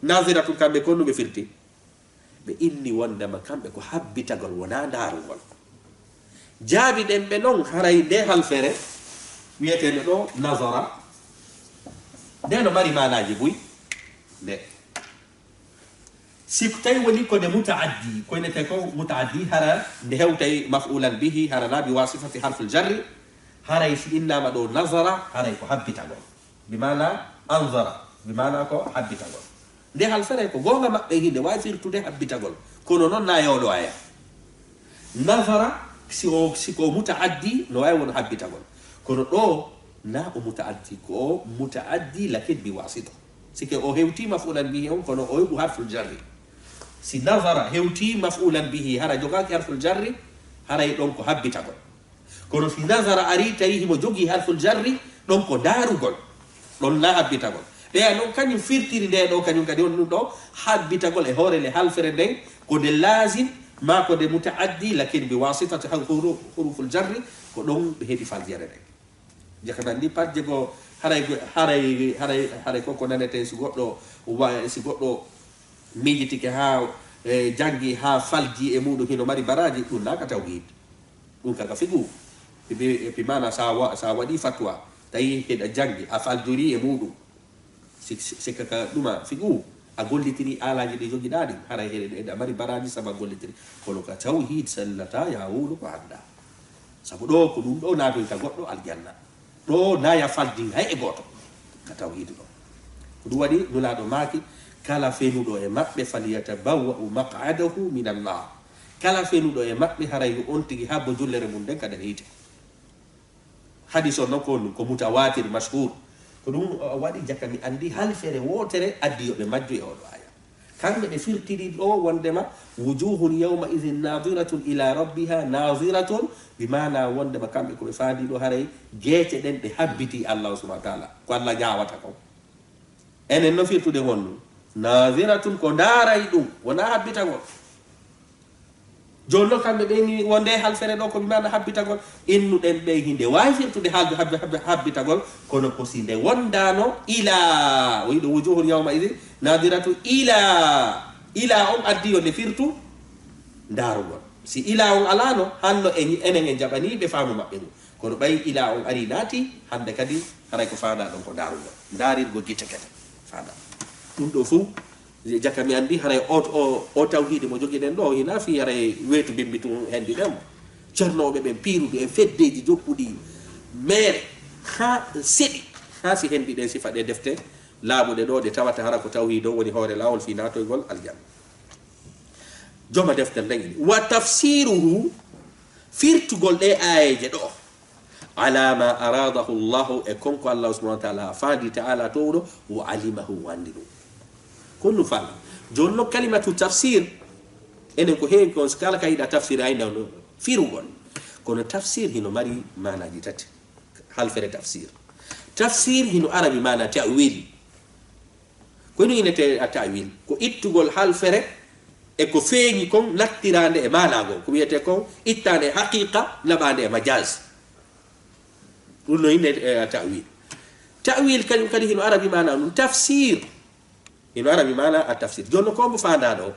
naziratun kamɓe konno ɓe firti ɓe inni wondema kamɓe ko habbitagol wona ndaarugol jaabi ɗen ɓe noon haray nde halfere wiyeteno ɗo nazara nde no mari manaji buy nde si tawi woni kode mutaaddi koynete ko mutaaddi hara nde hewtay mafulan bihi hara na bi wasifati harful jarri haray si innama ɗo nazara haray ko habbitagol bimana anzara bimana ko habbitagol nde halfere ko gonga maɓɓe hinde wawi firtude habbitagol kono noon na yewɗo aya nazara siko mutaaddi no wawi won habbitagol kono ɗo na o mutaaddi ko mutaaddi lakin bi wasita sike o hewti mafulan bihi on kono o yoɓu harful jarri si nazara hewti mafulan bihi hara jogaki harful jarri haray ɗon ko habbitagol kono si nazara ari tawi himo jogi harful jarri ɗon ko darugol ɗon na habbitagol ɓeya noon kañum firtiri nde ɗo kañum kadi on ɗum ɗo habbitagol e hoorele halfere nden ko nde lazim ma ko nde mutaaddi lakin bi wasitati huruful jarri ko ɗon ɓe heeɓi faljere nden jakanandi pat jego haray koko nanete si goɗɗo miijitike ha jangi ha falji e muɗum hino mari baraji ɗum naka tawhid ɗum kaka figu epi mana sa waɗi fatwa tawi heɗa jangi a faljori e muɗum sikaka ɗuma figu a gollitiri alaji ɗi jogiɗaɗi haray heɗa mari baraji saba gollitiri kono ka tawhid sallata ya wuɗu ko anda sabu ɗo ko ɗum ɗo natoy ka goɗɗo aljanna ɗo naya falji hay e goto ka tawhid ɗo ko ɗum waɗi nulaɗo maaki kala fenuɗo e maɓɓe falyatabawwa'u maq'adahu min annar kala fenuɗo e maɓɓe haray on tigi habbo jullere mum nden kada hiite hadis o noon ko mutawatir mashhur ko ɗum waɗi jakka mi andi halfere wotere addiyoɓe majju e oɗo aya kamɓe ɓe firtiri ɗo wondema wujuhun yawma idin nadiratun ila rabbiha nadiratun bimana wondema kamɓe koɓe faandi ɗo haray jeece ɗen ɗe habbiti allah subahana taala ko allah ñawata ko enen no firtude honɗum nadiratun ko daaray ɗum wona habbitagol joni noon kamɓe ɓeni wonde halfere ɗo ko bimana habbitagol innuɗen ɓe hinde wawi firtude haalde habbitagol kono kosi nde wondano ila o yiɗo wujuhun yawma idin nadiratu ila on addi yo nde firtu darugol si ila on alano hanno enen e jaɓaniɓe faamu maɓɓe ɗum kono ɓayi ila on ari naati hande kadi haray ko fanda ɗon ko darugol darirgo gite kete fanda ɗum ɗo fo jakka mi andi haray o tawhide mo joguiɗen ɗo hina fi haray weetu bimbitu hendi ɗen ceernoɓe ɓen piiruɗi e feddeji joppuɗi mere ha seɗi ha si hendi ɗen sifa ɗe defte laaɓuɗe ɗo ɗe tawata hara ko tawhid o woni hoore lawol fi natoygol aljanna joma deftere nden ini wa tafsiruhu firtugol ɗe ayeje ɗo ala ma aradahu llahu e konko allah subahana wa taala faandi taala to ɗo wa alimahu wandi ɗum konno fala joni noon kalimatu tafsir enen ko heewi kon kala ka yiɗa tafsir ayna no firugol kono tafsir hino mari manaji tati halfere tafsir hino arabi mana ta'wil ko no inete a ta'wil ko ittugol halfere e ko feeñi kon nattirande e managol ko wiyete kon ittande haqiqa laɓande e majaz ɗum no inete a ta'wil kañum kadi hino arabi mana ɗum tafsir hino arabi mana a tafsir jonno kombo fanda ɗo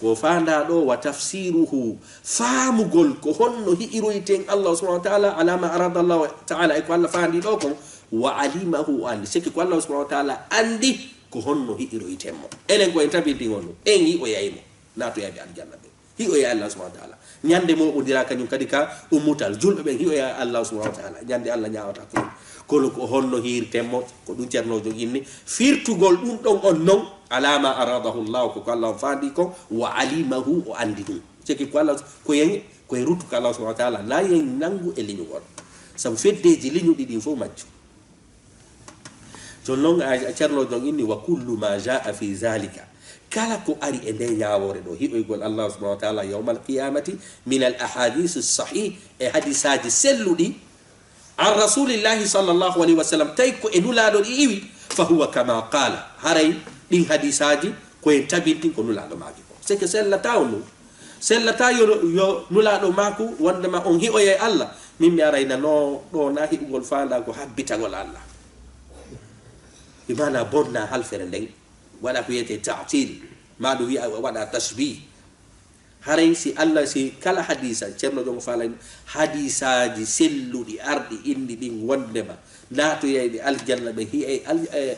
ko fanda ɗo wa tafsiruhu faamugol ko honno hi'iroyten allah subahana wa taala ala ma arada allah taala e ko allah faandi ɗo kon wa alimahu andi sikki ko allah subahana wa taala andi ko honno hi'iroytenmo enen ko en tabinti honno en hi o yaymo natoyaɓe aljanna ɓe hi o ya allah subahana wa taala ñande moɓodira kañum kadi ka ummutal julɓe ɓen hi o ya allah subahana wa taala ñande allah ñawata ko kono ko honno hirtemmo ko ɗum ceernojo inni firtugol ɗum ɗon on non alama aradahu llahu koko allah faandi ko wa alimahu o andi ɗum ceki ko allah ko yen koye ruttu ko allah subahana wa taala la yen nangu e liñugol saabu feddeji liñuɗi ɗin fof majju jon noon a ceernojo inni wa kullu ma jaa fi zalika kala ko ari e nde ñawore ɗo hiɓoygol allah subahana wa taala yawma alqiyamati min al ahadis sahih e hadisaji selluɗi an rasulillahi sallllahu alayhi wa sallam tawi ko e nulaɗo ɗi iwi fa huwa kama qala haray ɗin hadisaji koyen tabintin ko nulaɗo maki ko c'est que sellata o nu sellata yo nulaɗo maku wondema on hiɓoye allah min mi arayna no ɗo na hiɓugol fanda ko habbitagol allah bimana bonna halfere nden waɗa ko wiyete tatil maɗo wiya waɗa tashbih haray si allah si kala hadisa ceerno jongo falani hadisaji selluɗi arɗi indi ɗin wondema natoyeyɗe aljanna ɓe hi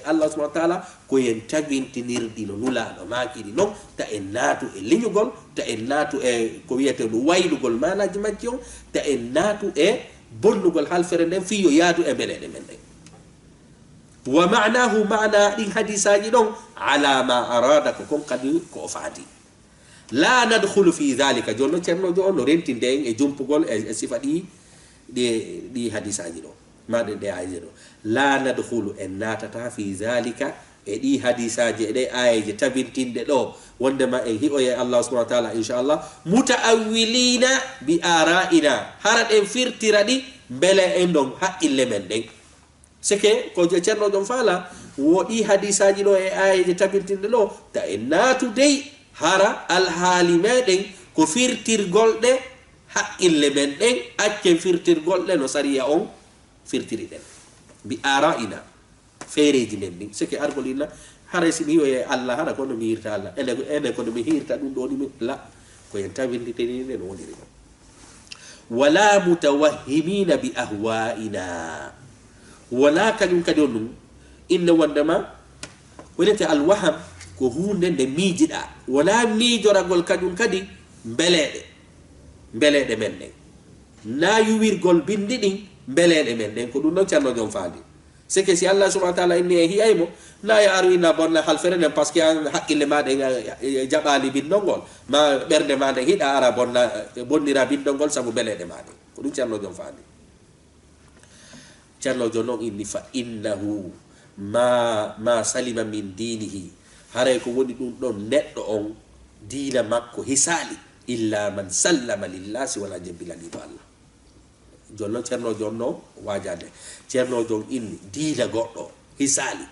allah subahana wa taala koyen tabintinirɗi no nulaɗo makiɗi noon ta en naatu e liñugol ta en naatu e ko wiyete no waylugol manaji majji on ta en naatu e bonnugol halfere nden fi yo yaadu e beleɗe men ɗen wa manahu mana ɗin hadisaji ɗon ala ma arada ko kon kadi ko o faadi la nadkhulu fi dhalika jonno ceernojo on no rentinde en e jumpugol e sifa ɗi hadisaji ɗo maɗe ɗe ayeje ɗo la nadkhulu en natata fi dhalika e ɗi hadisaji e ɗe ayeje tabintinde ɗo wondema en hiɓoye allah subahana wa taala inchallah mutaawilina bi ara'ina hara ɗen firtira ɗi beele en ɗon haqqille men ɗen seke ko ceernojon faala woɗi hadisaji ɗo e ayeje tabintinde ɗo ta en naatu dey hara alhaali meɗen ko firtirgol ɗe haqqille men ɗen accen firtirgol ɗe no sariya on firtiri ɗen bi ara'ina feereji men ɗin seke argol inna haray si mi wiye allah hara kono mi hirta allah ene kono mi hirta ɗum ɗo ɗumi la koyen tawinditeniɗe no woniri ɗon wala mutawahhimina bi ahwa'ina wala kañum kadi on ɗum inne wondema wonete alwaham ko hunde nde miijiɗa wona miijoragol kañum kadi mbeleɗe men ɗen na yuwirgol bindi ɗin mbeleɗe men ɗen ko ɗum ɗon ceerno jom faandi c'est que si Allah subhanahu wa ta'ala inni hi aymo na ya aru ina bonna hal fere parce que an hakkille ma de jabali bindongol ma berde ma de hida ara bonna bonnira bindongol sabu belede ma de ko dum Ceerno Jon faandi Ceerno Jon non inni fa innahu ma salima min dinihi haray ko woni dum don neddo on diina makko hisali illa man sallama lillahi wala jabila li Allah jonno Ceerno Jon no wajade Ceerno Jon inni diina goddo hisali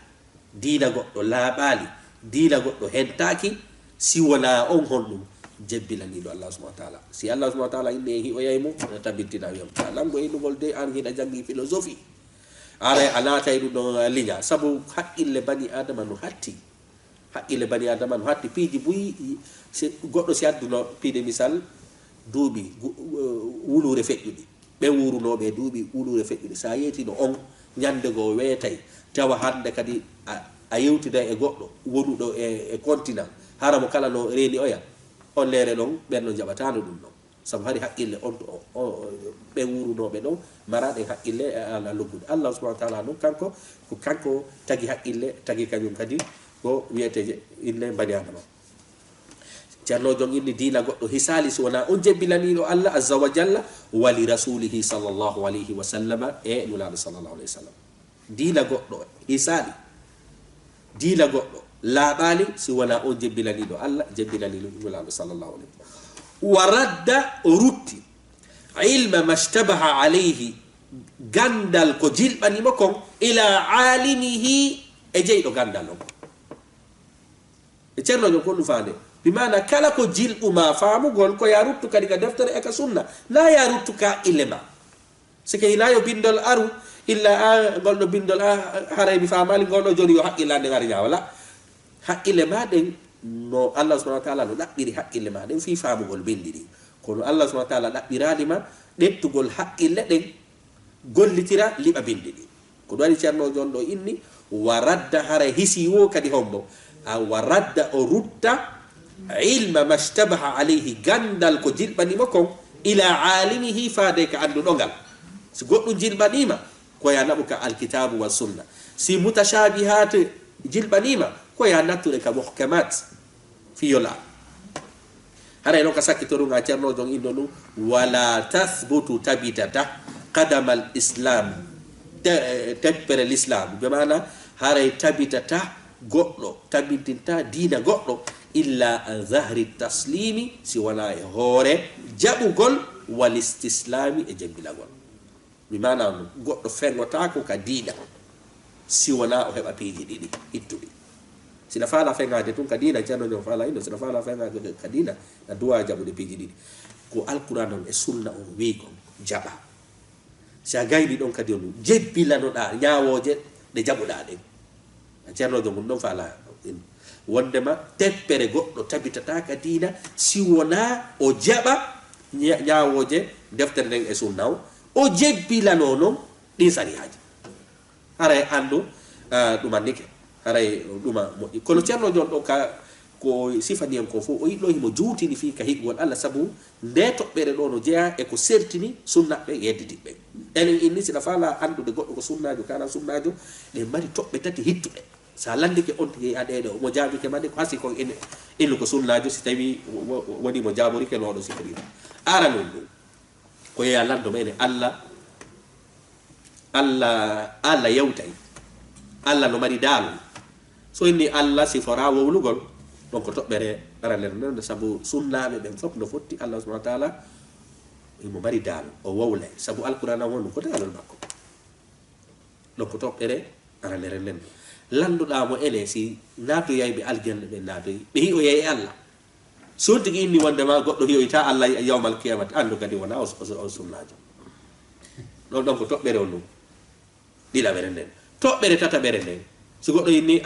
diina goddo laabali diina goddo hentaki si wala on hondum jebbilani do Allah subhanahu wa ta'ala si Allah subhanahu wa ta'ala inni hi o yaymo tabittina yam lamgo inugol de an hida jangi philosophie are anata idu do linya sabu hakkille bani adama no hatti hakkille bani adama no hatti piji buyi goddo si adduno pide misal duubi wulure feƴƴuɗi ɓe wurunoɓe duuɓi wulure feƴƴuɗi sa yetino on ñande go weetay tawa hande kadi a yewtida e goɗɗo wonuɗo e continent haramo kala no reeni oya on leere ɗon ɓen no jaɓatano ɗum ɗon sabu hari haqqille on ɓe wurunoɓe ɗon maraɗe haqqille e ala luggude Allah subhanahu wa ta'ala noon kanko ko kanko tagi haqqille tagi kañum kadi ko wiyete inne bani adama Ceerno Jon inni diina goɗɗo hisali so wona on jebbilaniɗo Allah azza wa jalla wa li rasulihi sallallahu alayhi wa sallama e nulaɗo sallallahu alayhi wa sallam diina goɗɗo hisali diina goɗɗo laaɓali si wona on jebbilaniɗo Allah jebbilaniɗo nulaɗo sallallahu alayhi wa sallam wa radda rutti ilma mashtabaha alayhi gandal ko jilɓanimo kon ila alimihi e jeyɗo gandal on e Ceerno Jon ko ɗum faande bimana kala ko jilɓuma faamugol ko ya ruttu kadi ka deftere e ka sunna na ya ruttu ka ilema sike ila yo bindol aru illa golɗo bindol haray mi faamali golɗo joni yo haqqillande ngari ñawala haqqille maɗen no Allah subhanahu wa ta'ala no ɗaɓɓiri haqqille maɗen fi faamugol bindi ɗi kono Allah subhanahu wa ta'ala ɗaɓɓiralima ɗettugol haqqille ɗen gollitira liɓa bindi ɗi ko ɗum waɗi Ceerno Jon ɗo inni wa radda haray hisi wo kadi hombo wa radda o rutta ilma mashtabaha alayhi gandal ko jilɓanima kon ila alimihi faade ka anduɗo ngal si goɗɗum jilɓanima ko ya naɓu ka alkitabu wa sunna si mutashabihat jilɓanima ko ya nattude ka muhkamat fiyola haray noon ka sakkito ɗum ha Ceerno Jon indo ɗum wala tathbutu tabitata qadama al islam teppere l'islam be mana haray tabitata goɗɗo tabitinta diina goɗɗo illa an zahri taslimi si wona e hoore jaɓugol wal istislami e jebbilagol mi mana ɗum goɗɗo fengotako ka diina si wona o heɓa piiji ɗiɗi ittuɗi sina faala fengade tun ka diina Ceerno Jon faala indo sina faala fengade ka diina na duwa jaɓude piiji ɗiɗi ko alquran on e sunna on wi kon jaɓa si a gayni ɗon kadi on jebbilanoɗa ñawoje ɗe jaɓuɗa ɗen Ceerno Jon mum ɗon faala wondema teppere goɗɗo tabitata ka diina si wona o jaɓa ñawoje deftere nden e sunna o jebbilano noon ɗin sariyaji haray andu ɗumannike haray ɗuma moƴƴi kono Ceerno Jon ɗo ka ko sifaniyen ko fof o yiɗɗo himo juutini fi ka hiɓgol Allah sabu nde toɓɓere ɗo no jeeya e ko sertini sunnaɓe yedditiɓɓe enen inni siɗa faala andude goɗɗo ko sunnajo kana sunnajo ɗe mari toɓɓe tati hittuɗe sa landike on tigi aɗeɗo mo jaabike mande ko hasi kon innu ko sunnajo si tawi woni mo jaaborike noɗo sifirino ara non ɗum ko yeeya lando mene Allah yewtay Allah no mari daalu so inni Allah sifora wowlugol ɗon ko toɓɓere aranere nonde sabu sunnaɓe ɓen fof no fotti Allah subhanahu wa ta'ala imo mari daalu o wowlay sabu alquran won ɗum ko daalol makko ɗon ko toɓɓere aranere nden landuɗamo ene si natoyayɓe aljanna ɓe natoyi ɓe hi o yeyi Allah so tigi inni wondema goɗɗo hiyoyta Allah yawmal qiyamati andu kadi wona o sunnajo ɗon ko toɓɓere on ɗum ɗiɗaɓere nden toɓɓere tataɓere nden so goɗɗo inni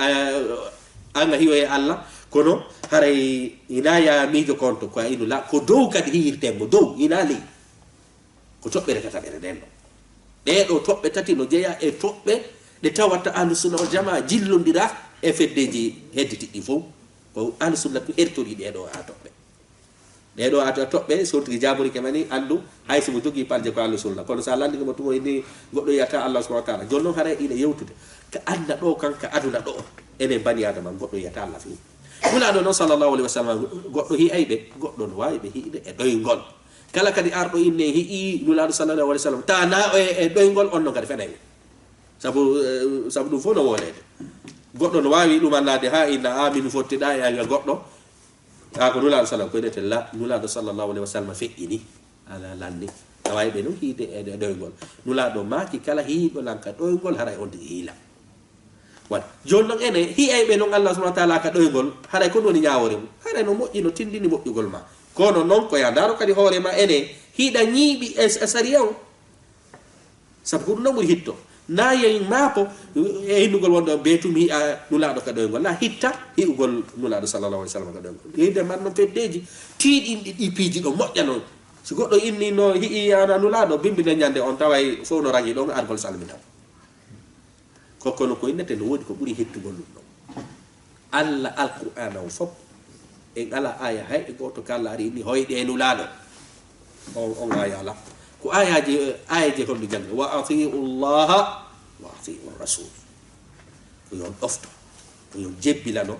anga hiyoye Allah kono haray ina ya miijo konto ko inu la ko dow kadi hiyirtemmo dow ina ley ko toɓɓere tataɓere nden ɗo ɗeɗo toɓɓe tati no jeeya e toɓɓe ɗe tawata ahlu sunna wal jamaa jillodira e feddeji hedditiɗɗi fof ko ahlu sunna tu ertori ɗeɗo ha toɓɓe de do ato tobbe sorti jaburi kemani andu hay so jogi palje ko Allah sunna kono sa landi ko to ni goddo yata Allah subhanahu wa ta'ala jonno hare ina yewtude ka anda do kanka aduna do ene bani adama goddo yata Allah fi kula do non sallallahu alaihi wasallam goddo hi aybe goddo no wawi be hiide e doyngol kala kadi ardo inne hi nulado sallallahu alaihi wasallam ta na e doyngol onno kadi fenay sabu dum fo no wolede goddo no wawi dum annade ha inna aminu fottida e goddo ko nulado sallallahu ko dete la nulado sallallahu alaihi wasallam fe'ini ala landi away be no hiide e doyngol nulado maki kala hiido lanka doyngol haray on hila wat jonno ene hi ay be non Allah subhanahu wa ta'ala ka doyngol haray ko woni nyaawore mu haray no moƴƴi no tindini moƴƴugol ma kono non ko ya daro kadi hoore ma ene hiida nyiibi asariyaw sabu no muri hitto na yen mapo e hindugol wondo betumi nulaado ka doyngol la hitta hiugol nulaado sallallahu alaihi wasallam ka doyngol yide man no feddeji tiidi di piji do moƴƴano si goddo inni no hi ana nulaado bimbi ne nyande on taway fo no rangi do argol salminam kono ko innete no wodi ko buri hettugol dum alla alqur'ana fop e ala aya hay e goto kala ari ni hoyde nulaado on aya la ko ayaji holdo jangde wa atiu Allah wa atiu rasul ko yon ofto ko yon jebbilano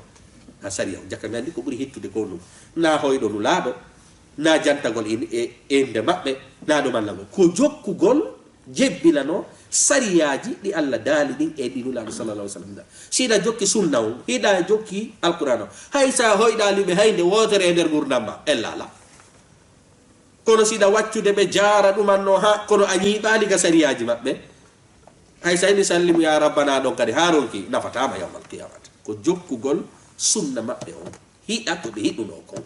ha sariya jakkanandi ko buri hettude ko dum na hoydo nulaado na jantagol inde mabbe na do mallagol ko jokkugol jebbilano sariyaji di Allah dali din e di nulaado sallallahu alaihi wasallam sida jokki sunnaw hida jokki alqur'ano haysa hoyda libe hayde wotere e der gurdamba ella la kono sida waccude be jaara dumanno ha kono anyi bali ga sariyaji mabbe hay sayni sallimu ya rabbana don kadi haronki nafatama yawmal qiyamah ko jokkugol sunna mabbe on hiida ko be hiduno ko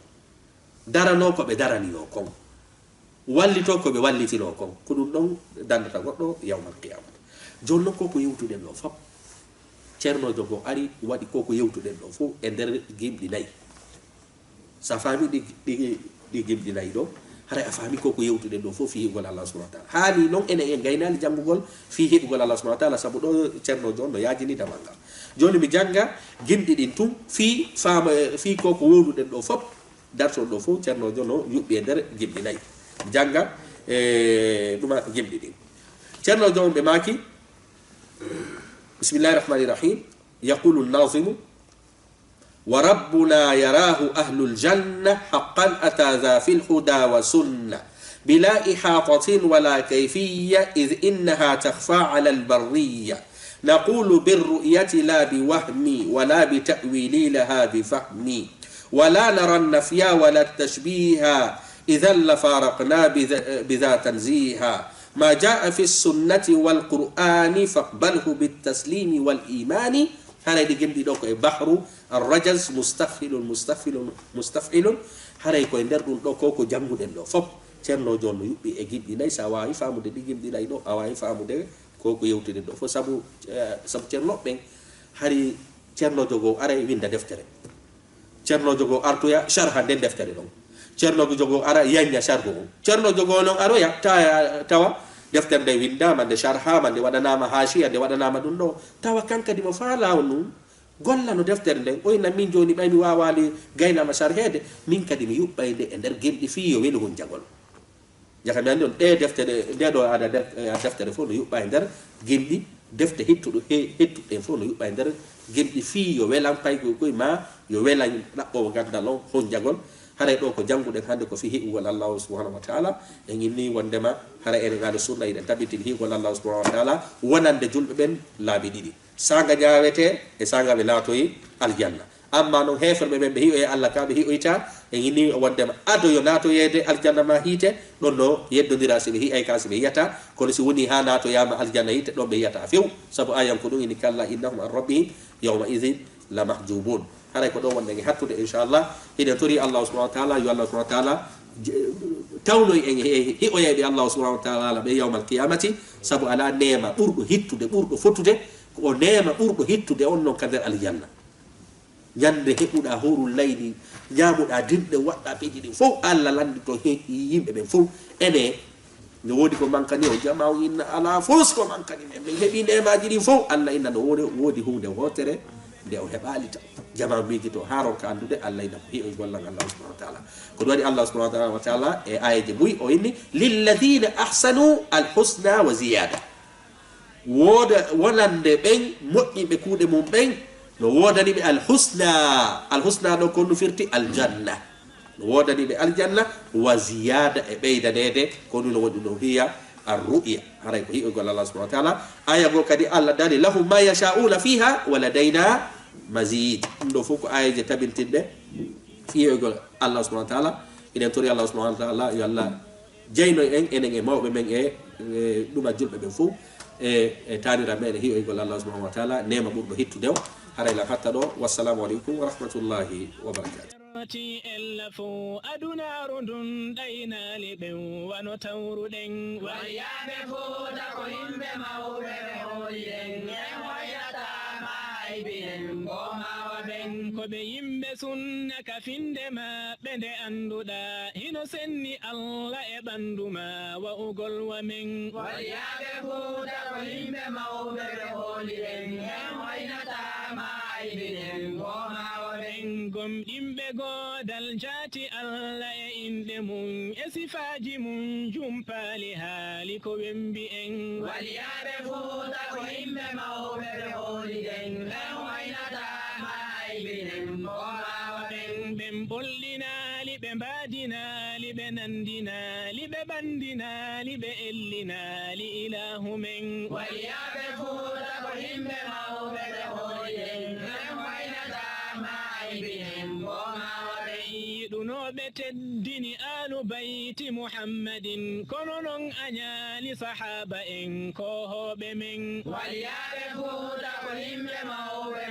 darano ko be darani no ko wallito ko be wallitino ko ko dum don dandata goddo yawmal qiyamah jonno ko yewtude do fop cerno jogo ari wadi ko yewtude do fu e der gimdi nay sa fami di gimdi nay do hara afami ko yewtude do fof fi gol Allah subhanahu wa ta'ala hani non ene en gaynal jangugol fi hebugol Allah subhanahu wa ta'ala sabu do cerno jondo yajini damanga joni mi janga gimdi din tum fi fama fi ko wolude do fop darto do fo cerno jono yubbe der gimdi nay janga duma gimdi din cerno jono be maki bismillahir rahmanir rahim yaqulu an-nazim وربنا يراه أهل الجنة حقا أتى ذا في الهدى وسنة بلا إحاطة ولا كيفية إذ إنها تخفى على البرية نقول بالرؤية لا بوهمي ولا بتأويلي لها بفهمي ولا نرى النفي ولا التشبيه إذا لفارقنا بذا تنزيها ما جاء في السنة والقرآن فاقبله بالتسليم والإيمان هذا يجي دوك بحر الرجز مستفعل هذا يكون ندير دوك كو جامو دين دو فوب cerno jonno yubbi e gibdi nay sa wawi famude di gibdi nay do awawi famude ko yewtude do fo sabu cerno ben hari cerno jogo ara winda deftere cerno jogo artoya sharha den deftere don cerno jogo ara yanya sharhu cerno jogo non aroya tawa deftere de winda man de sharha man de wadanama hashiya de wadanama dum do tawa kanka di mo faala wonu golla no deftere de o ina min joni bay mi wawali gayna ma sharhede min kadi mi yubbayde e der gemdi fi yo welu gon jagol jakam ande on de deftere de do ada deftere fo no yubba e der gemdi defte hettudo hettude fo no yubba e der gemdi fi yo welan pay ko ma yo welan dabbo gaddalo hon jagol hare do ko jangude hande ko fi hiwol Allah subhanahu wa ta'ala en inni wondema hare en ngado sunna iden tabitin hiwol Allah subhanahu wa ta'ala wonande julbe ben laabi didi sanga jaawete e sanga be latoyi aljanna amma no heferbe be hiwe Allah ka be hiwita en inni wondema ado yo nato yede aljanna ma hite don no yeddondira sibe hi ay kasibe yata ko si woni ha nato yama aljanna hite do be yata few sabu ayam ko dum inni kalla innahum ar-rabbihim yawma idhin la mahjubun hare ko do wonde ngi hattude inshallah ide tori Allah subhanahu wa ta'ala yo Allah subhanahu wa ta'ala tawno en hi o yebi Allah subhanahu wa ta'ala be yawmal qiyamati sabu ala neema burdo hittude burdo fotude ko neema burdo hittude on non kader aljanna yande hebuda horul layli nyamuda dinde wadda beji di fo Allah landi to yimbe be fo ene no wodi ko mankani o jamaaw inna ala fos ko mankani be hebi neemaji di fo Allah inna no wodi hunde wotere nde o heɓali jama miji to haron ka andude Allah ina ko hi'o gollan Allah subhanahu wa ta'ala ko wadi Allah subhanahu wa ta'ala e ayaji buy o inni lilladhina ahsanu alhusna wa ziyada woda wonande ben moƴƴiɓe kuuɗe mum ben no wodani ɓe alhusna ɗo ko nufirti aljanna no wodani ɓe aljanna wa ziyada e ɓeydanede ko ɗum no woni ɗo hiya الرؤيا هاي هي يقول الله سبحانه وتعالى آية كدي الله داني لهم ما يشاءون فيها ولدينا مزيد ndo fuko آية tabintinde fi يقول الله سبحانه وتعالى ina tori Allah subhanahu wa ta'ala yo Allah jeyno en enen e mawbe men e duma julbe be fu e tanira men hiyo يقول الله سبحانه وتعالى nema burdo hittude haray la hatta do wassalamu alaykum wa rahmatullahi wa barakatuh Elfu aduna rundun daina liben wano tauruden waliyabe futa ko himbe mawbe holiden wayata mai bin goma waben ko be yimbe sunna ka finde ma bende anduda hino senni Allah e banduma wa ugol wa min waliyabe futa ko himbe mawbe holiden wayata mai bin goma waben gom dimbe godal jati Allah e inde mun e sifaji mun jumpali haali ko wembi en waliyabe futa ko himbe mawbe be holiden waynata maybinen bomawaben ben bollinali be mbadinali be nandinali be bandinali be ellinali ilahu men waliyabe futa ko himbe mawbe be holiden waynata maybinen ɗunoɓe teddini alu bayti muhammadin kono non a ñaali sahaba en ko hoɓe men waliyaɓe fuuta ko yimɓe mawɓe